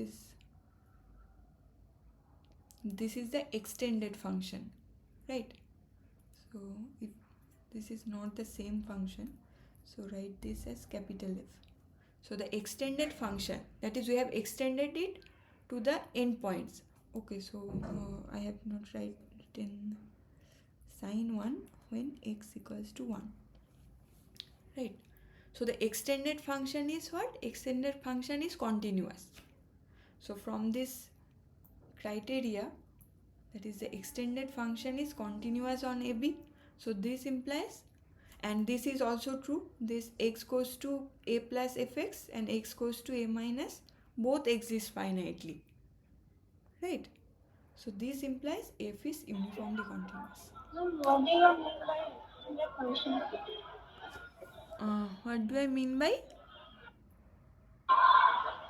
is the extended function, right. So if this is not the same function, so write this as capital F. So the extended function, that is we have extended it to the endpoints. Okay, so I have not written sine 1 when x equals to 1, right. So the extended function is what? Extended function is continuous. So from this criteria, that is the extended function is continuous on AB, so this implies, and this is also true, this x goes to A plus fx and x goes to A minus both exist finitely, right. So this implies f is uniformly continuous. What do you mean by extended function? What do I mean by?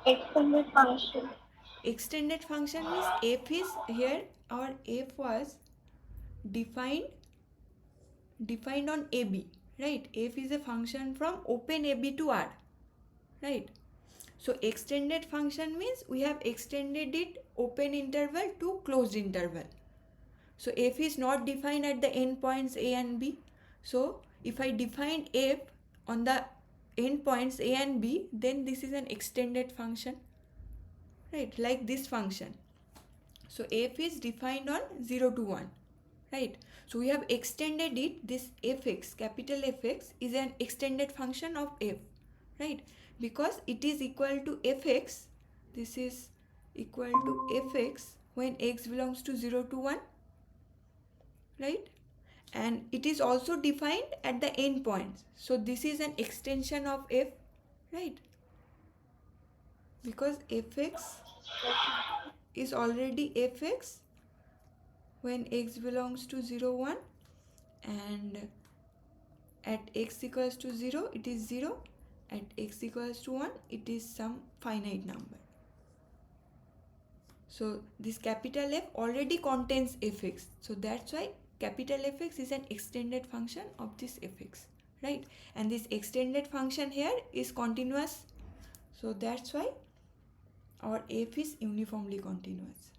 extended function. Extended function means f is here, our f was defined on AB, right? F is a function from open AB to R, right? So extended function means we have extended it open interval to closed interval. So f is not defined at the endpoints A and B. So if I define f on the endpoints A and B, then this is an extended function, right? Like this function. So f is defined on 0 to 1, right? So we have extended it. This fx, capital Fx, is an extended function of f, right? Because it is equal to fx. This is equal to fx when x belongs to 0 to 1, right? And it is also defined at the endpoints. So this is an extension of f, right? Because fx is already fx when x belongs to 0 1, and at x equals to 0 it is 0, at x equals to 1 it is some finite number. So this capital F already contains fx, so that's why capital Fx is an extended function of this fx, right? And this extended function here is continuous, so that's why our f is uniformly continuous.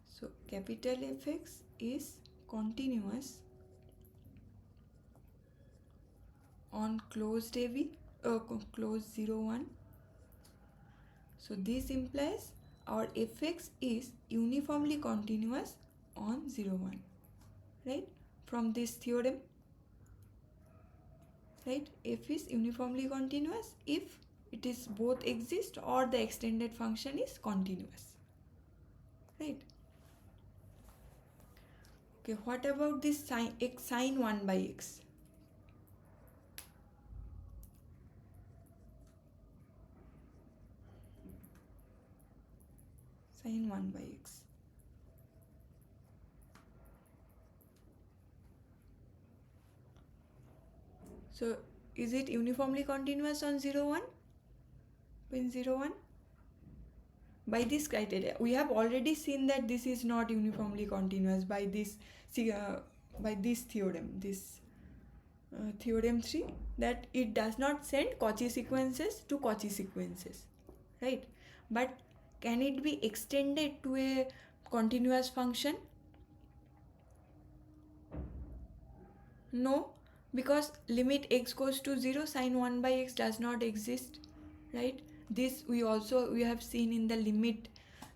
So capital Fx is continuous on closed AB, closed 0 1. So this implies our fx is uniformly continuous on 0 1, right? From this theorem, right? F is uniformly continuous if it is both exist or the extended function is continuous, right? Okay, what about this sine 1 by x? Sine 1 by x. So is it uniformly continuous on 0 1? When 0 1? By this criteria, we have already seen that this is not uniformly continuous by this theorem, this theorem 3, that it does not send Cauchy sequences to Cauchy sequences, right? But can it be extended to a continuous function? No, because limit x goes to 0, sine 1 by x does not exist, right? This we have seen in the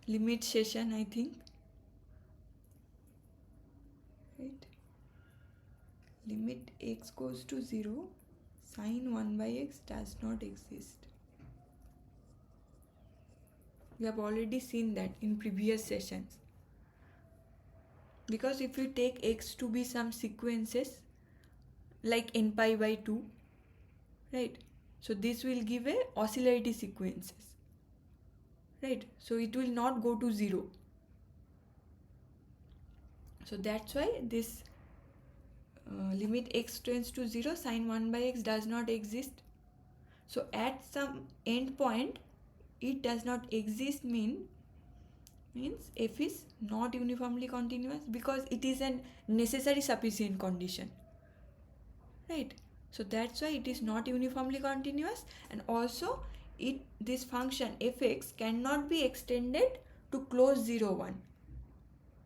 limit session, I think, right? Limit x goes to 0, sine 1 by x does not exist. We have already seen that in previous sessions. Because if you take x to be some sequences like n pi by 2, right? So this will give a oscillatory sequences, right? So it will not go to 0. So that's why this limit x tends to 0, sine 1 by x does not exist. So at some end point it does not exist means f is not uniformly continuous, because it is a necessary sufficient condition, right? So that's why it is not uniformly continuous, and also this function fx cannot be extended to close 0 1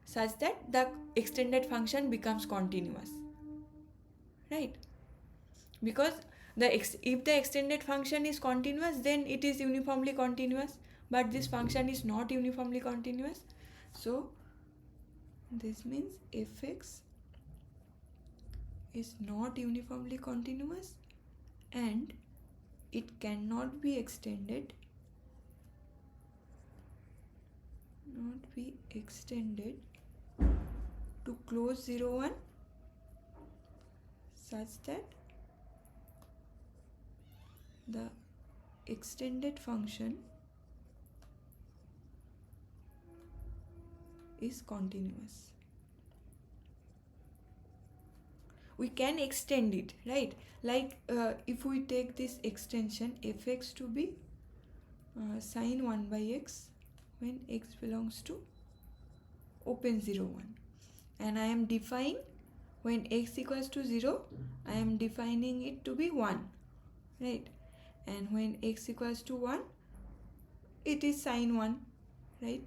such that the extended function becomes continuous, right? Because if the extended function is continuous, then it is uniformly continuous, but this function is not uniformly continuous. So this means fx is not uniformly continuous and it cannot be extended to close 0 1 such that the extended function is continuous. We can extend it, right? Like if we take this extension fx to be sine 1 by x when x belongs to open 0 1, and I am defining when x equals to 0, I am defining it to be 1, right? And when x equals to 1, it is sine 1, right?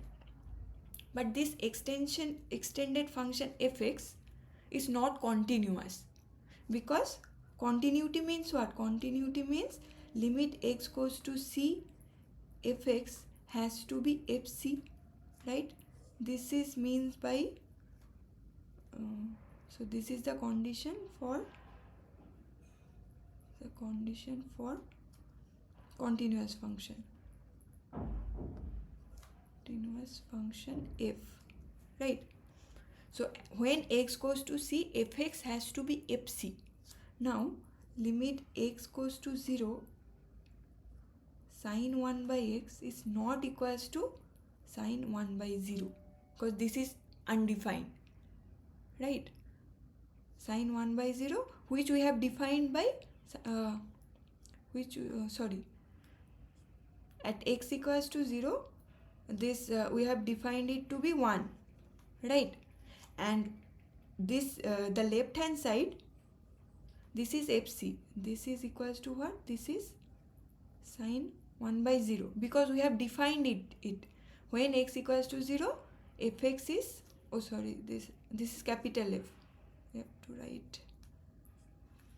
But this extended function fx is not continuous, because continuity means what? Continuity means limit x goes to c, fx has to be fc, right? This is means by so this is the condition for continuous function f, right? So when x goes to c, fx has to be fc. Now limit x goes to 0, sine 1 by x is not equals to sine 1 by 0, because this is undefined, right? Sine 1 by 0, which we have defined by at x equals to 0, this we have defined it to be 1, right? And this the left hand side, this is fc, this is equals to what? This is sine 1 by 0, because we have defined it when x equals to 0, fx is, this is capital F, you have to write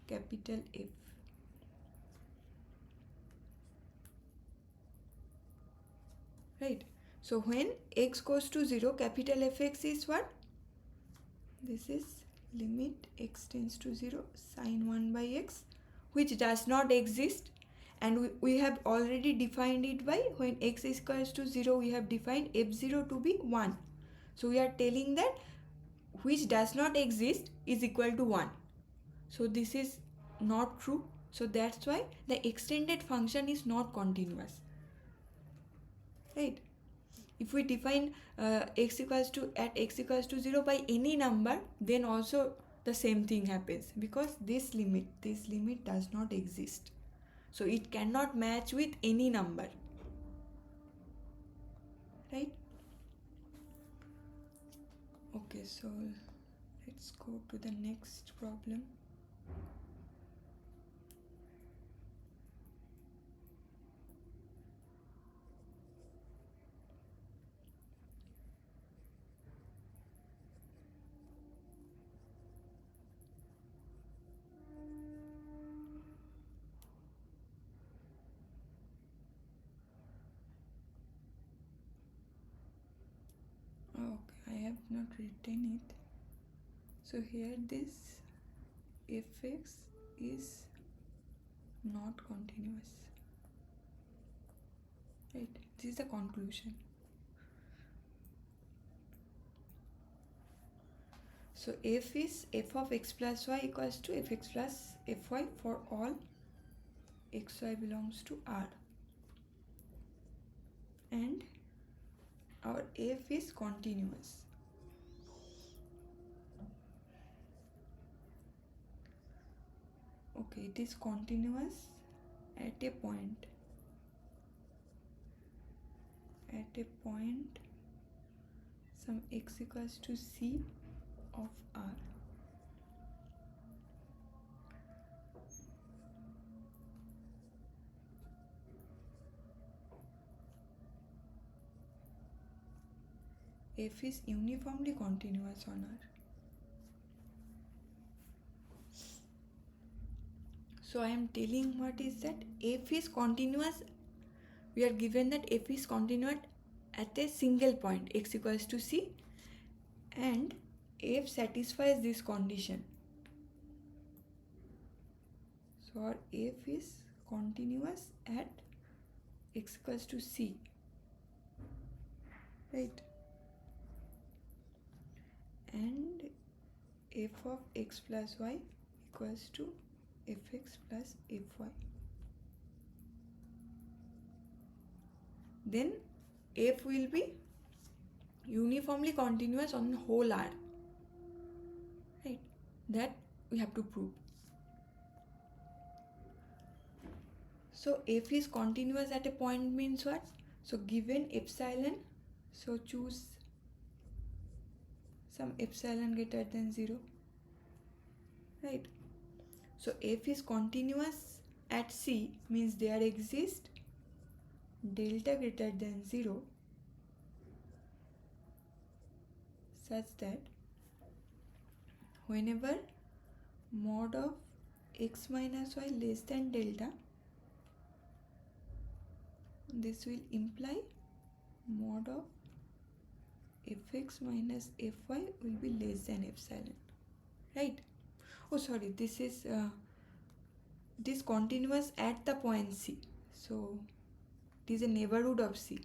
capital F, right? So when x goes to 0, capital Fx is what? This is limit x tends to 0, sine 1 by x, which does not exist, and we have already defined it by when x is equals to 0, we have defined f0 to be 1. So we are telling that which does not exist is equal to 1. So this is not true. So that's why the extended function is not continuous, right? If we define x equals to 0 by any number, then also the same thing happens, because this limit does not exist, so it cannot match with any number, right? Okay, so let's go to the next problem. Okay, I have not written it. So here this fx is not continuous, right? This is the conclusion. So f is f of x plus y equals to fx plus fy for all xy belongs to R, and our f is continuous. Okay, it is continuous at a point some x equals to c of R. F is uniformly continuous on R. So I am telling what is that f is continuous. We are given that f is continuous at a single point x equals to c, and f satisfies this condition. So our f is continuous at x equals to c, right? And f of x plus y equals to fx plus fy. Then f will be uniformly continuous on the whole R, right? That we have to prove. So f is continuous at a point means what? So given epsilon, so choose some epsilon greater than 0, right? So f is continuous at C means there exists delta greater than 0 such that whenever mod of x minus y less than delta, this will imply mod of fx minus fy will be less than epsilon, right? Oh sorry, this is this continuous at the point C, so it is a neighborhood of C,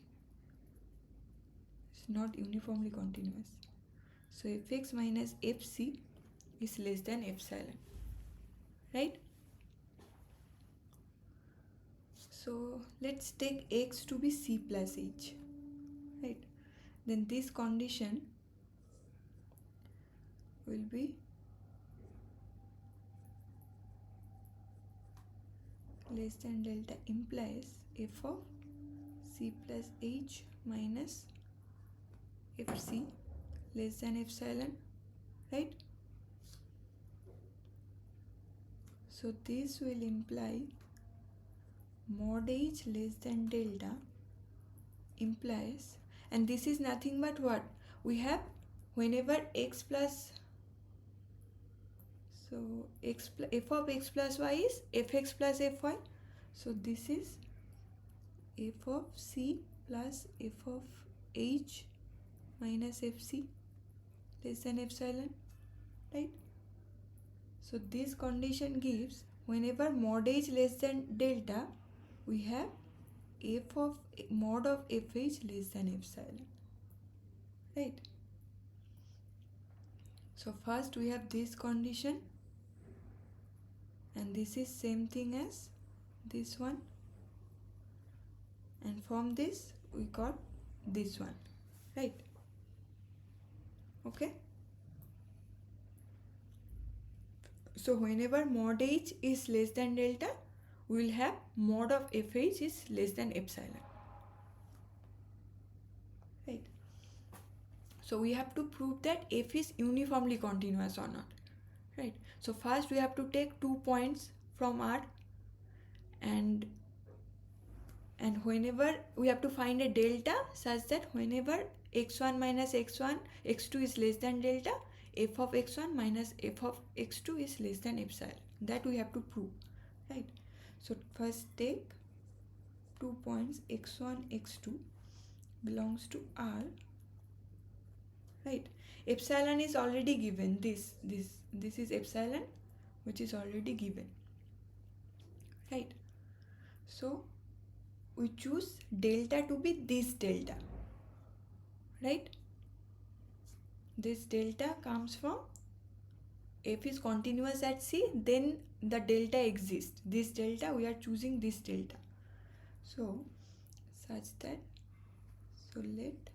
it's not uniformly continuous. So fx minus fc is less than epsilon, right? So let's take x to be c plus h, right? Then this condition will be less than delta implies f of c plus h minus fc less than epsilon, right? So this will imply mod h less than delta implies, and this is nothing but what we have whenever x plus, so f of x plus y is fx plus fy, so this is f of c plus f of h minus fc less than epsilon, right? So this condition gives whenever mod h less than delta, we have f of mod of fh less than epsilon, right? So first we have this condition, and this is same thing as this one, and from this we got this one, right? Okay, so whenever mod h is less than delta, we will have mod of fh is less than epsilon, right? So we have to prove that f is uniformly continuous or not, right? So first we have to take 2 points from R, and whenever we have to find a delta such that whenever x1 minus x1 x2 is less than delta, f of x1 minus f of x2 is less than epsilon, that we have to prove, right? So first take 2 points x1 x2 belongs to R, right? Epsilon is already given, this is epsilon which is already given, right? So we choose delta to be this delta, right? This delta comes from f is continuous at C, then the delta exists, this delta we are choosing this delta, so such that, so let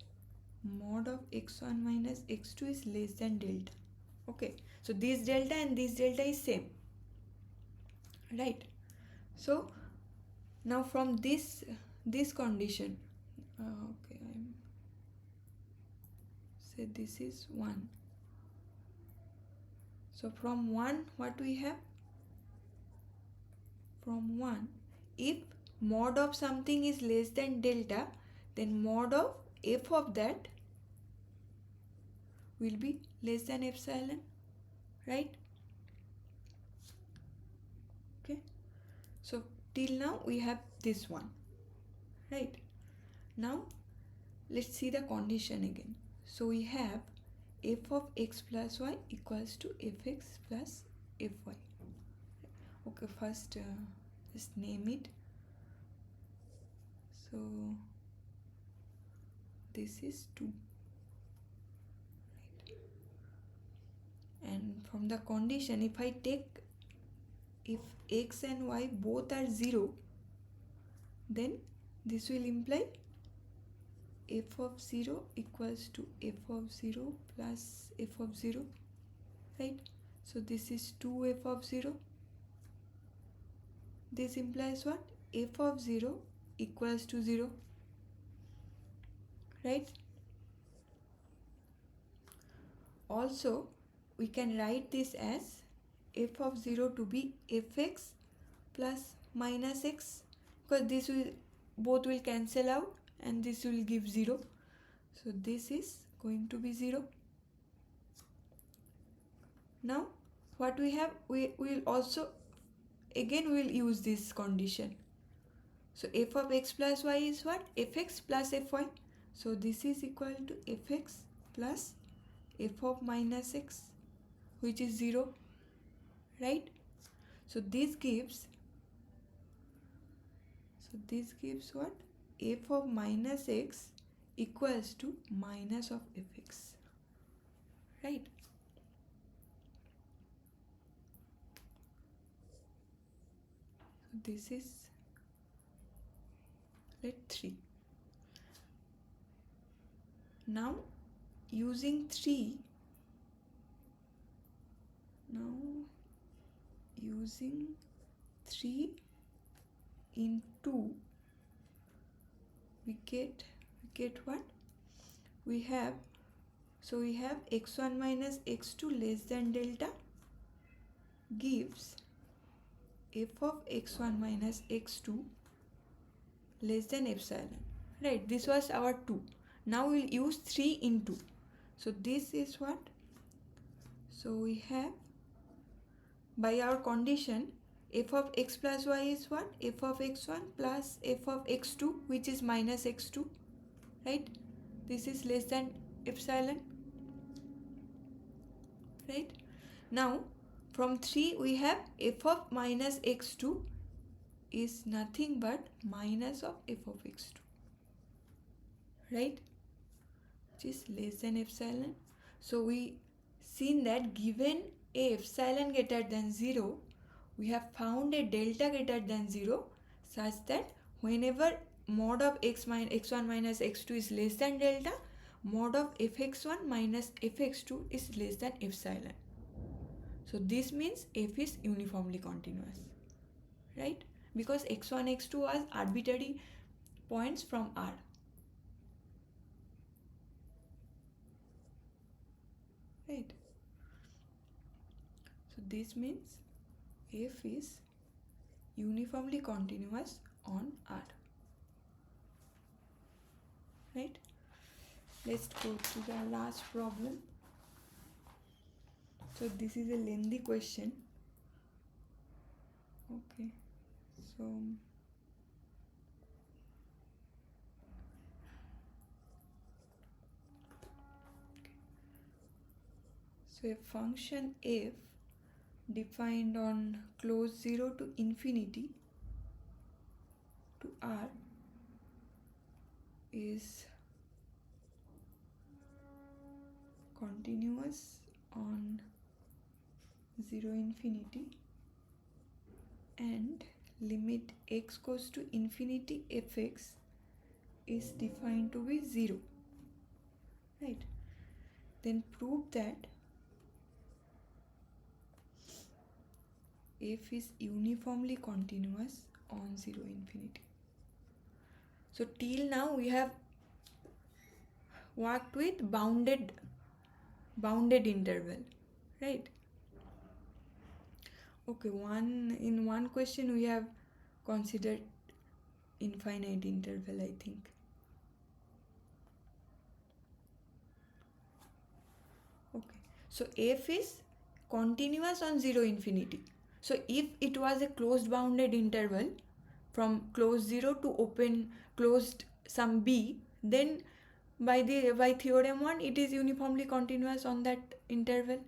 mod of x1 minus x2 is less than delta, okay? So this delta and this delta is same, right? So now from this condition, okay, I'm say this is 1, so from 1 what we have, from 1, if mod of something is less than delta, then mod of f of that will be less than epsilon, right? Okay, so till now we have this one, right? Now let's see the condition again. So we have f of x plus y equals to fx plus fy. Okay, first just name it. So this is 2, right? And from the condition, if I take, if x and y both are 0, then this will imply f of 0 equals to f of 0 plus f of 0, right? So this is 2 f of 0. This implies what? f of 0 equals to 0, right? Also, we can write this as f of 0 to be fx plus minus x, because this will both will cancel out and this will give 0. So this is going to be 0. Now what we have, we will also again we will use this condition. So f of x plus y is what? Fx plus fy. So this is equal to fx plus f of minus x, which is 0, right? So this gives what? F of minus x equals to minus of fx, right? So this is let 3. Now using 3, in 2, we get what? We have x1 minus x2 less than delta gives f of x1 minus x2 less than epsilon, right? This was our 2. Now we'll use 3 in 2. So this is what? So we have, by our condition, f of x plus y is what? F of x1 plus f of x2, which is minus x2, right? This is less than epsilon, right? Now from 3 we have f of minus x2 is nothing but minus of f of x2, right? Which is less than epsilon. So we seen that given a epsilon greater than 0, we have found a delta greater than 0 such that whenever mod of x1 minus x2 is less than delta, mod of fx1 minus fx2 is less than epsilon. So this means f is uniformly continuous, right? Because x1 x2 was arbitrary points from R. Right? So this means f is uniformly continuous on R. Right? Let's go to the last problem. So this is a lengthy question. Okay. So a function f defined on close 0 to infinity to R is continuous on 0 infinity and limit x goes to infinity fx is defined to be 0, right? Then prove that f is uniformly continuous on 0 infinity. So till now we have worked with bounded interval, right? Okay, in one question we have considered infinite interval, I think. Okay, so f is continuous on 0 infinity. So if it was a closed bounded interval from closed 0 to open closed some b, then by theorem 1 it is uniformly continuous on that interval,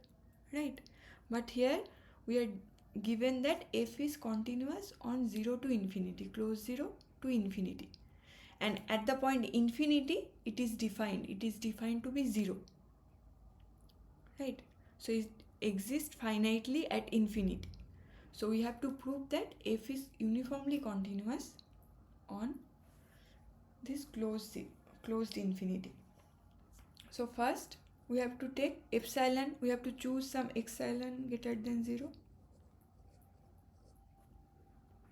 right? But here we are given that f is continuous on 0 to infinity, close 0 to infinity, and at the point infinity it is defined to be 0, right? So it exists finitely at infinity. So we have to prove that f is uniformly continuous on this closed infinity. So first we have to take epsilon, we have to choose some epsilon greater than 0,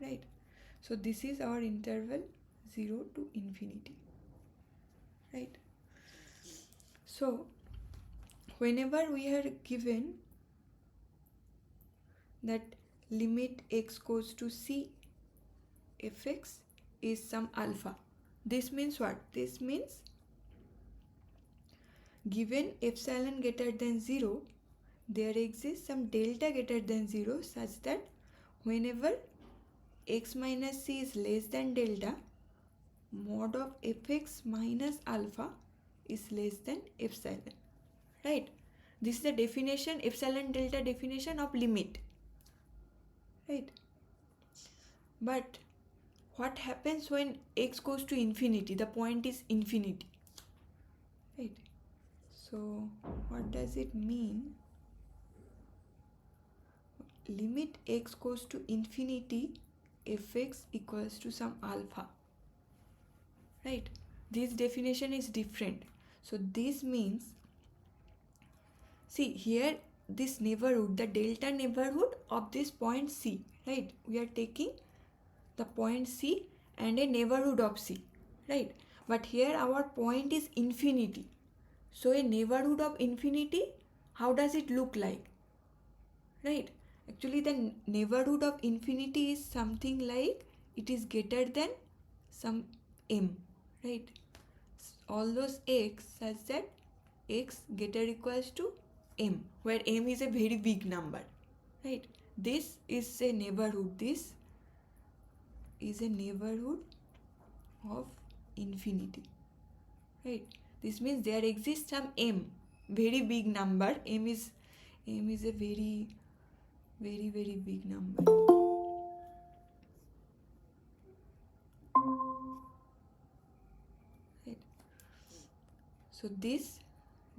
right? So this is our interval 0 to infinity, right? So whenever we are given that limit x goes to c, fx is some alpha, this means what? This means given epsilon greater than 0, there exists some delta greater than 0 such that whenever x minus c is less than delta, mod of fx minus alpha is less than epsilon, right? This is the definition, epsilon delta definition of limit, right? But what happens when x goes to infinity? The point is infinity, right? So what does it mean? Limit x goes to infinity, fx equals to some alpha, right? This definition is different. So this means, see here, this neighborhood, the delta neighborhood of this point c, right? We are taking the point c and a neighborhood of c, right? But here our point is infinity. So a neighborhood of infinity, how does it look like, right? Actually the neighborhood of infinity is something like it is greater than some m, right? All those x such that x greater equals to m, where m is a very big number, right? This is a neighborhood, this is a neighborhood of infinity, right? This means there exists some m, very big number. M is a very very big number, right? So this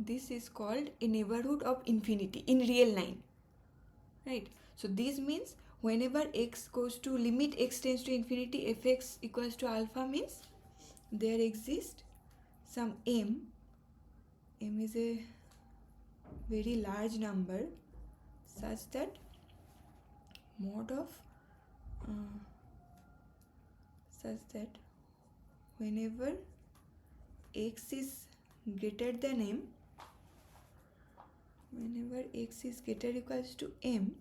is called a neighborhood of infinity in real line, right? So this means whenever x goes to limit x tends to infinity, fx equals to alpha, means there exists some m is a very large number such that mod of such that whenever x is greater than m, whenever x is greater equals to m,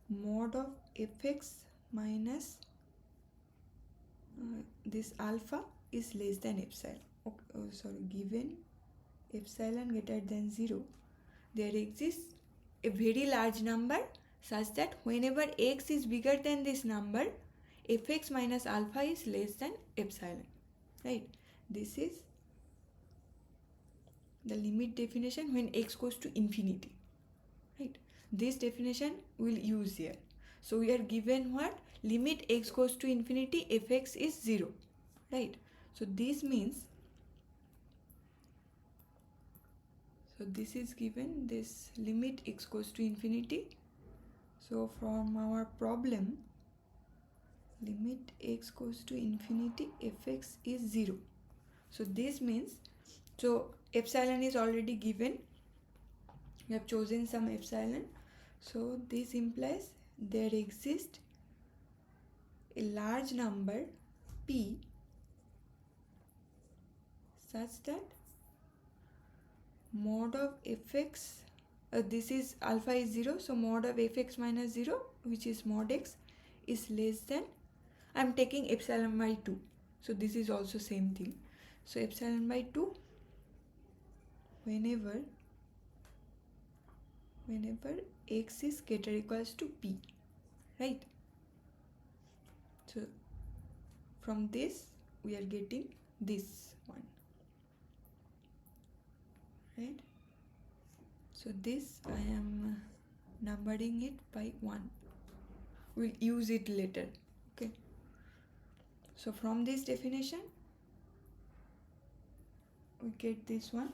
mod of fx minus this alpha is less than epsilon. Okay, given epsilon greater than 0, there exists a very large number such that whenever x is bigger than this number, fx minus alpha is less than epsilon, right? This is the limit definition when x goes to infinity, right? This definition we'll use here. So we are given what? Limit x goes to infinity, fx is 0, right? So this means, so this is given, this limit x goes to infinity. So from our problem, limit x goes to infinity, fx is 0. So this means, so epsilon is already given, we have chosen some epsilon. So this implies there exists a large number p such that mod of fx, this is alpha is 0, so mod of fx minus 0, which is mod x, is less than, I am taking epsilon by 2, so this is also same thing. So epsilon by 2 whenever x is greater equals to p, right? So from this we are getting this one, right? So this I am numbering it by 1, we'll use it later, okay? So from this definition we get this one.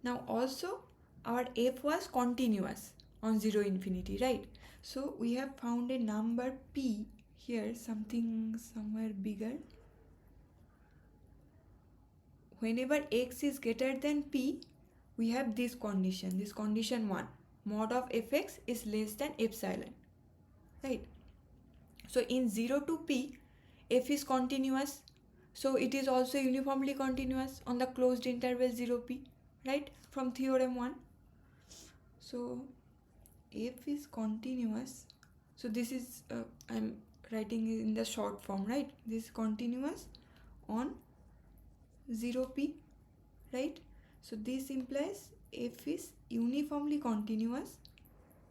Now also our f was continuous on 0 infinity, right? So we have found a number p here, something somewhere bigger. Whenever x is greater than p, we have this condition 1, mod of fx is less than epsilon, right? So in 0 to p, f is continuous, so it is also uniformly continuous on the closed interval 0p, right, from theorem 1. So f is continuous, so this is I'm writing it in the short form, right? This is continuous on 0p, right? So this implies f is uniformly continuous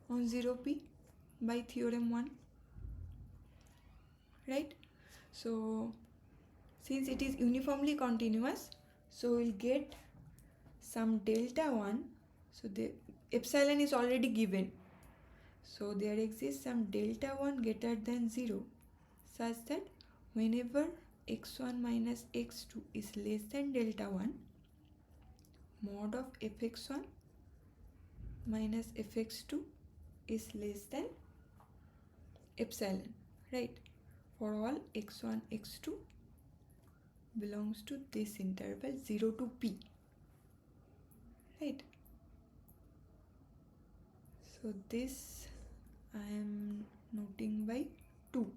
on 0p by theorem 1, right? So since it is uniformly continuous, so we'll get some delta 1. So the epsilon is already given, so there exists some delta 1 greater than 0 such that whenever x1 minus x2 is less than delta 1, mod of fx1 minus fx2 is less than epsilon, right, for all x1 x2 belongs to this interval 0 to p, right? So this I am noting by 2.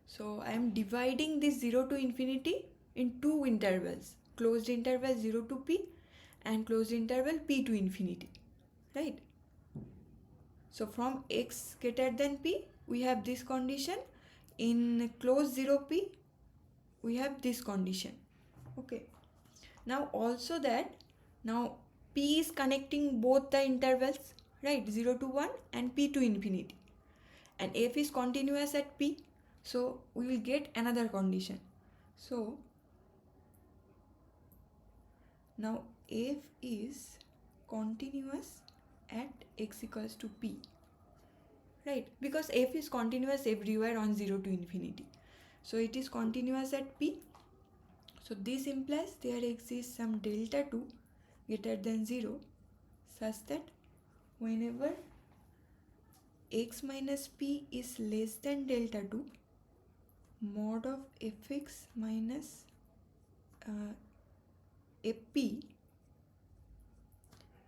So I am dividing this 0 to infinity in two intervals, closed interval 0 to p and closed interval p to infinity, right? So from x greater than p we have this condition, in closed 0p we have this condition, okay? Now also that, now p is connecting both the intervals, right, 0 to 1 and p to infinity, and f is continuous at p, so we will get another condition. So now f is continuous at x equals to p, right, because f is continuous everywhere on 0 to infinity, so it is continuous at p. So this implies there exists some delta 2 greater than 0 such that whenever x minus p is less than delta 2, mod of fx minus fp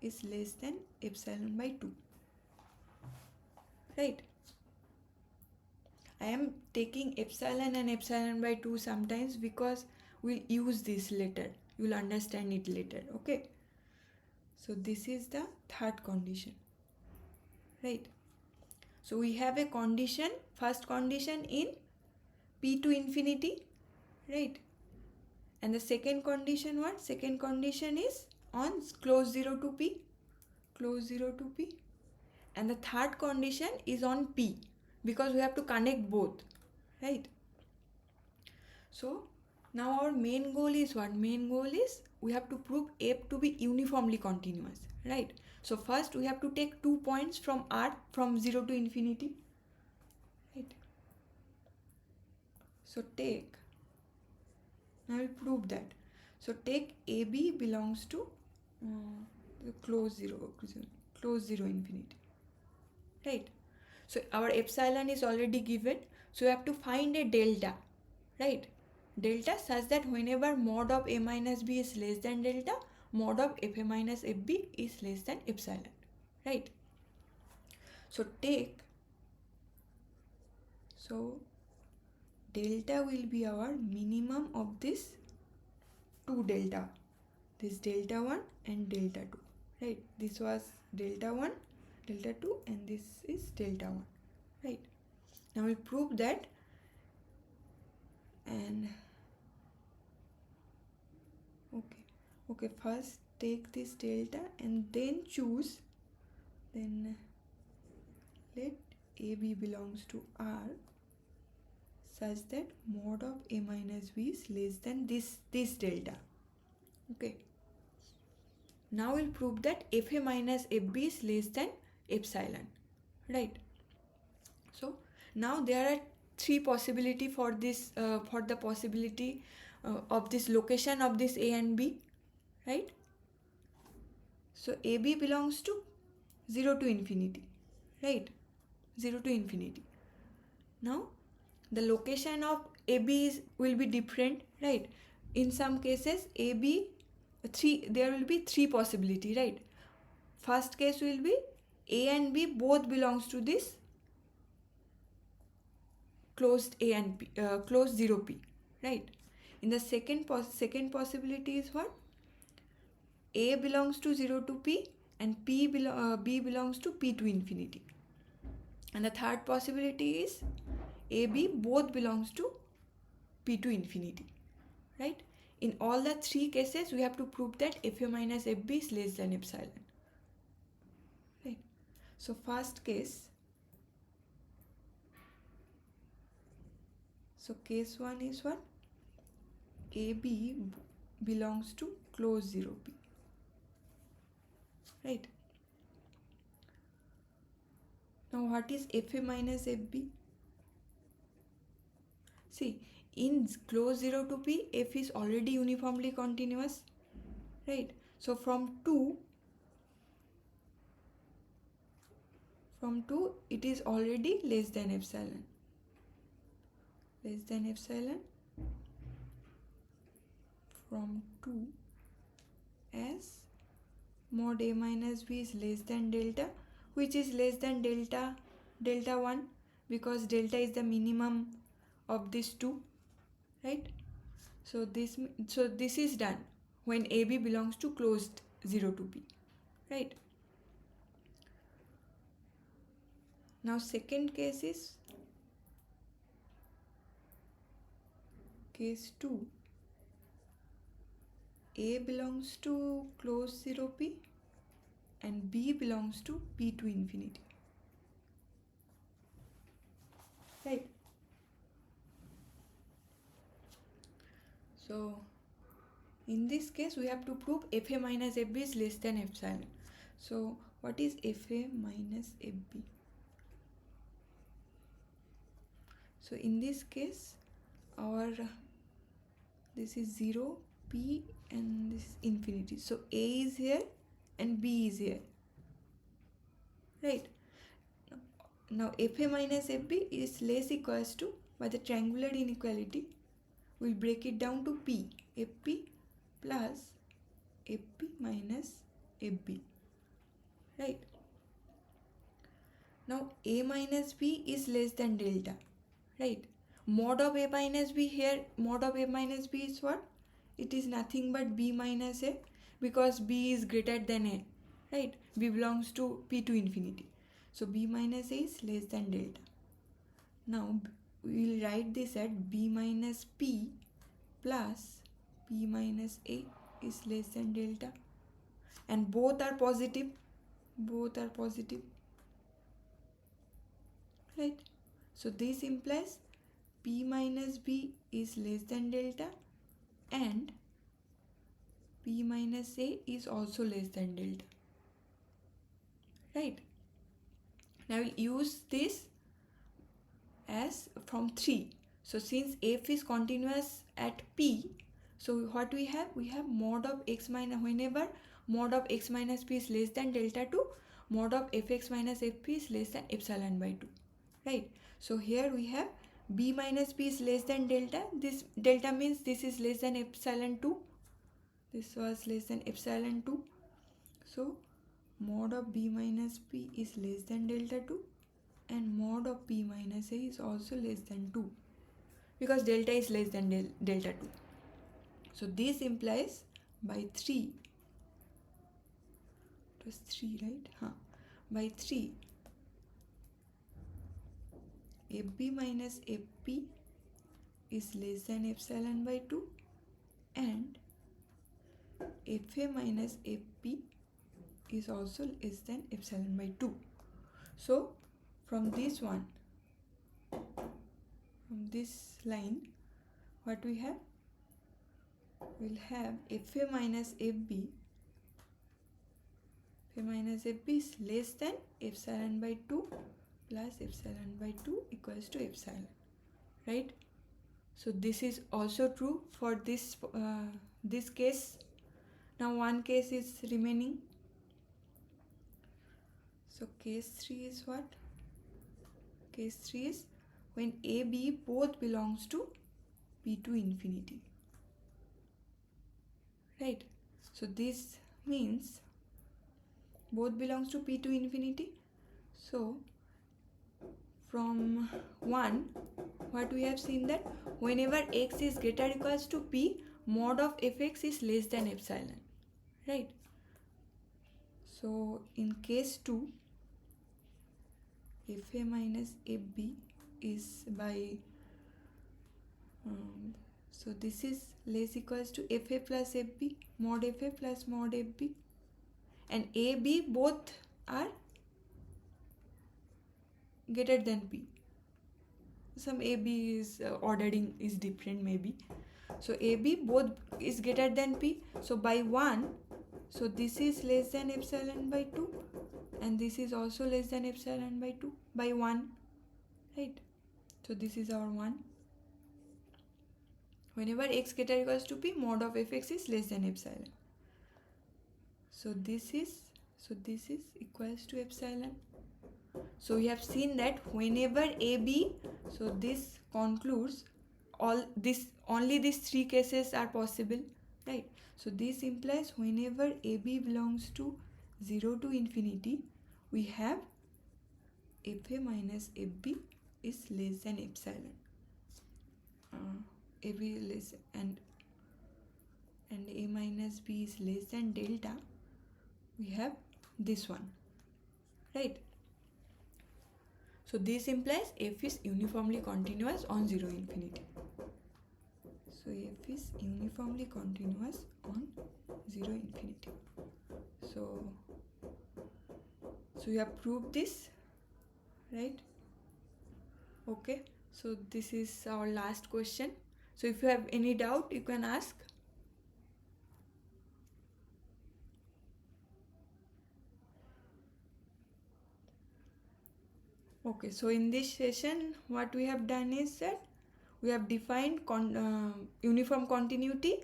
is less than epsilon by 2, right? I am taking epsilon and epsilon by 2 sometimes because we'll use this later, you'll understand it later, okay? So this is the third condition, right? So we have a condition, first condition in p to infinity, right? And the second condition, what? Second condition is on close 0 to p, close 0 to p. And the third condition is on p, because we have to connect both, right? So now our main goal is what? Main goal is we have to prove f to be uniformly continuous, right? So first we have to take 2 points from R from 0 to infinity, right? So take, now we'll prove that. So take AB belongs to the close 0 infinity, right? So our epsilon is already given, so we have to find a delta, right? Delta such that whenever mod of a minus b is less than delta, mod of fa minus fb is less than epsilon, right? So take, so delta will be our minimum of this two delta, this delta 1 and delta 2, right? This was delta 1, delta 2, and this is delta 1, right? Now we prove that, and okay, first take this delta and then choose, then let AB belongs to R such that mod of a minus b is less than this delta, okay? Now we'll prove that fa minus fb is less than epsilon, right? So now there are three possibility for this, for the possibility of this location of this a and b, right? So AB belongs to 0 to infinity, right? 0 to infinity. Now the location of AB will be different, right? In some cases AB, there will be three possibility, right? First case will be A and B both belongs to this closed A and P, closed 0P, right? In the second possibility is what? A belongs to 0 to P and B belongs to P to infinity. And the third possibility is AB both belongs to P to infinity, right? In all the three cases, we have to prove that Fa minus Fb is less than epsilon, right? So first case, so case 1 is what? AB belongs to closed 0P, right? Now what is Fa minus Fb? See, in closed 0 to P, F is already uniformly continuous, right? So from 2 it is already less than epsilon. Less than epsilon from 2 as mod A minus B is less than delta, which is less than delta 1 because delta is the minimum of these two, right? So this is done when AB belongs to closed 0 to P, right? Now second case is case 2. A belongs to closed 0P and B belongs to P to infinity, right? So in this case we have to prove Fa minus Fb is less than epsilon. So what is Fa minus Fb? So in this case our this is 0 P and this is infinity, so A is here and B is here, right? Now Fa minus Fb is less equals to, by the triangular inequality we'll break it down to P, Fp plus Fp minus Fb, right? Now A minus B is less than delta, right? Mod of A minus B here, mod of A minus B is what? It is nothing but B minus A because B is greater than A, right? B belongs to P to infinity. So B minus A is less than delta. Now we will write this at B minus P plus P minus A is less than delta. And both are positive. Both are positive, right? So this implies P minus B is less than delta and P minus A is also less than delta, right? Now we'll use this as from 3. So since F is continuous at P, so what we have? We have mod of x minus, whenever mod of x minus P is less than delta 2, mod of fx minus fp is less than epsilon by 2, right? So here we have B minus P is less than delta. This delta means this is less than epsilon 2. This was less than epsilon 2. So mod of B minus P is less than delta 2 and mod of P minus A is also less than 2 because delta is less than delta 2. So this implies by 3, it was 3, right? By 3, Fb minus Fp is less than epsilon by 2 and Fa minus Fp is also less than epsilon by 2. So from this one, from this line, what we have? We'll have Fa minus Fb. Fa minus Fb is less than epsilon by 2 plus epsilon by 2 equals to epsilon, right? So this is also true for this case. Now one case is remaining. So case 3 is what? Case 3 is when A, B both belongs to P to infinity, right? So this means both belongs to P to infinity. So from 1, what we have seen that whenever x is greater equals to p, mod of fx is less than epsilon, right? So in case 2, fa minus fb is by so this is less equals to fa plus fb, mod fa plus mod fb, and ab both are greater than p. Some ab is ordering is different maybe. So ab both is greater than p, so by 1, so this is less than epsilon by 2, and this is also less than epsilon by 2 by 1, right? So this is our 1. Whenever x greater equals to p, mod of fx is less than epsilon. So this is equals to epsilon. So we have seen that whenever AB, so this concludes only these 3 cases are possible, right? So this implies whenever AB belongs to 0 to infinity, we have FA minus FB is less than epsilon. AB less and A minus B is less than delta. We have this one, right? So this implies f is uniformly continuous on 0 infinity. So f is uniformly continuous on 0 infinity. So we have proved this, right? Okay, so this is our last question. So if you have any doubt, you can ask. Okay, so in this session, what we have done is that we have defined uniform continuity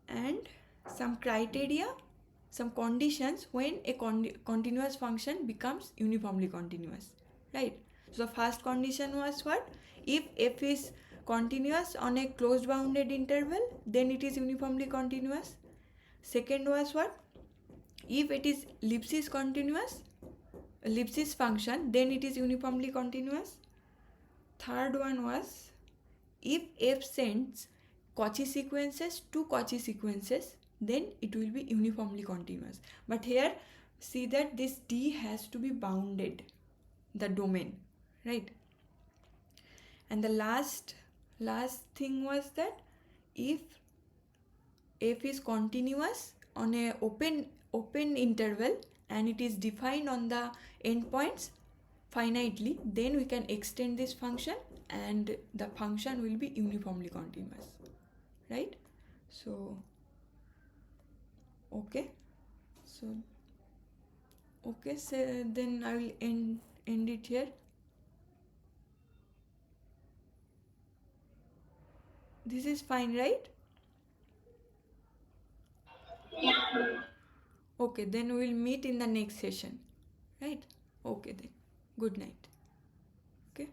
and some criteria, some conditions when a continuous function becomes uniformly continuous, right? So the first condition was what? If f is continuous on a closed bounded interval, then it is uniformly continuous. Second was what? If it is Lipschitz continuous, Lipschitz function, then it is uniformly continuous. Third one was if f sends Cauchy sequences to Cauchy sequences, then it will be uniformly continuous. But here see that this D has to be bounded, the domain, right? And the last thing was that if f is continuous on a open interval and it is defined on the endpoints finitely, then we can extend this function and the function will be uniformly continuous, right? So okay, so then I will end it here. This is fine, right? Okay, then we will meet in the next session, right? Okay, then good night. Okay.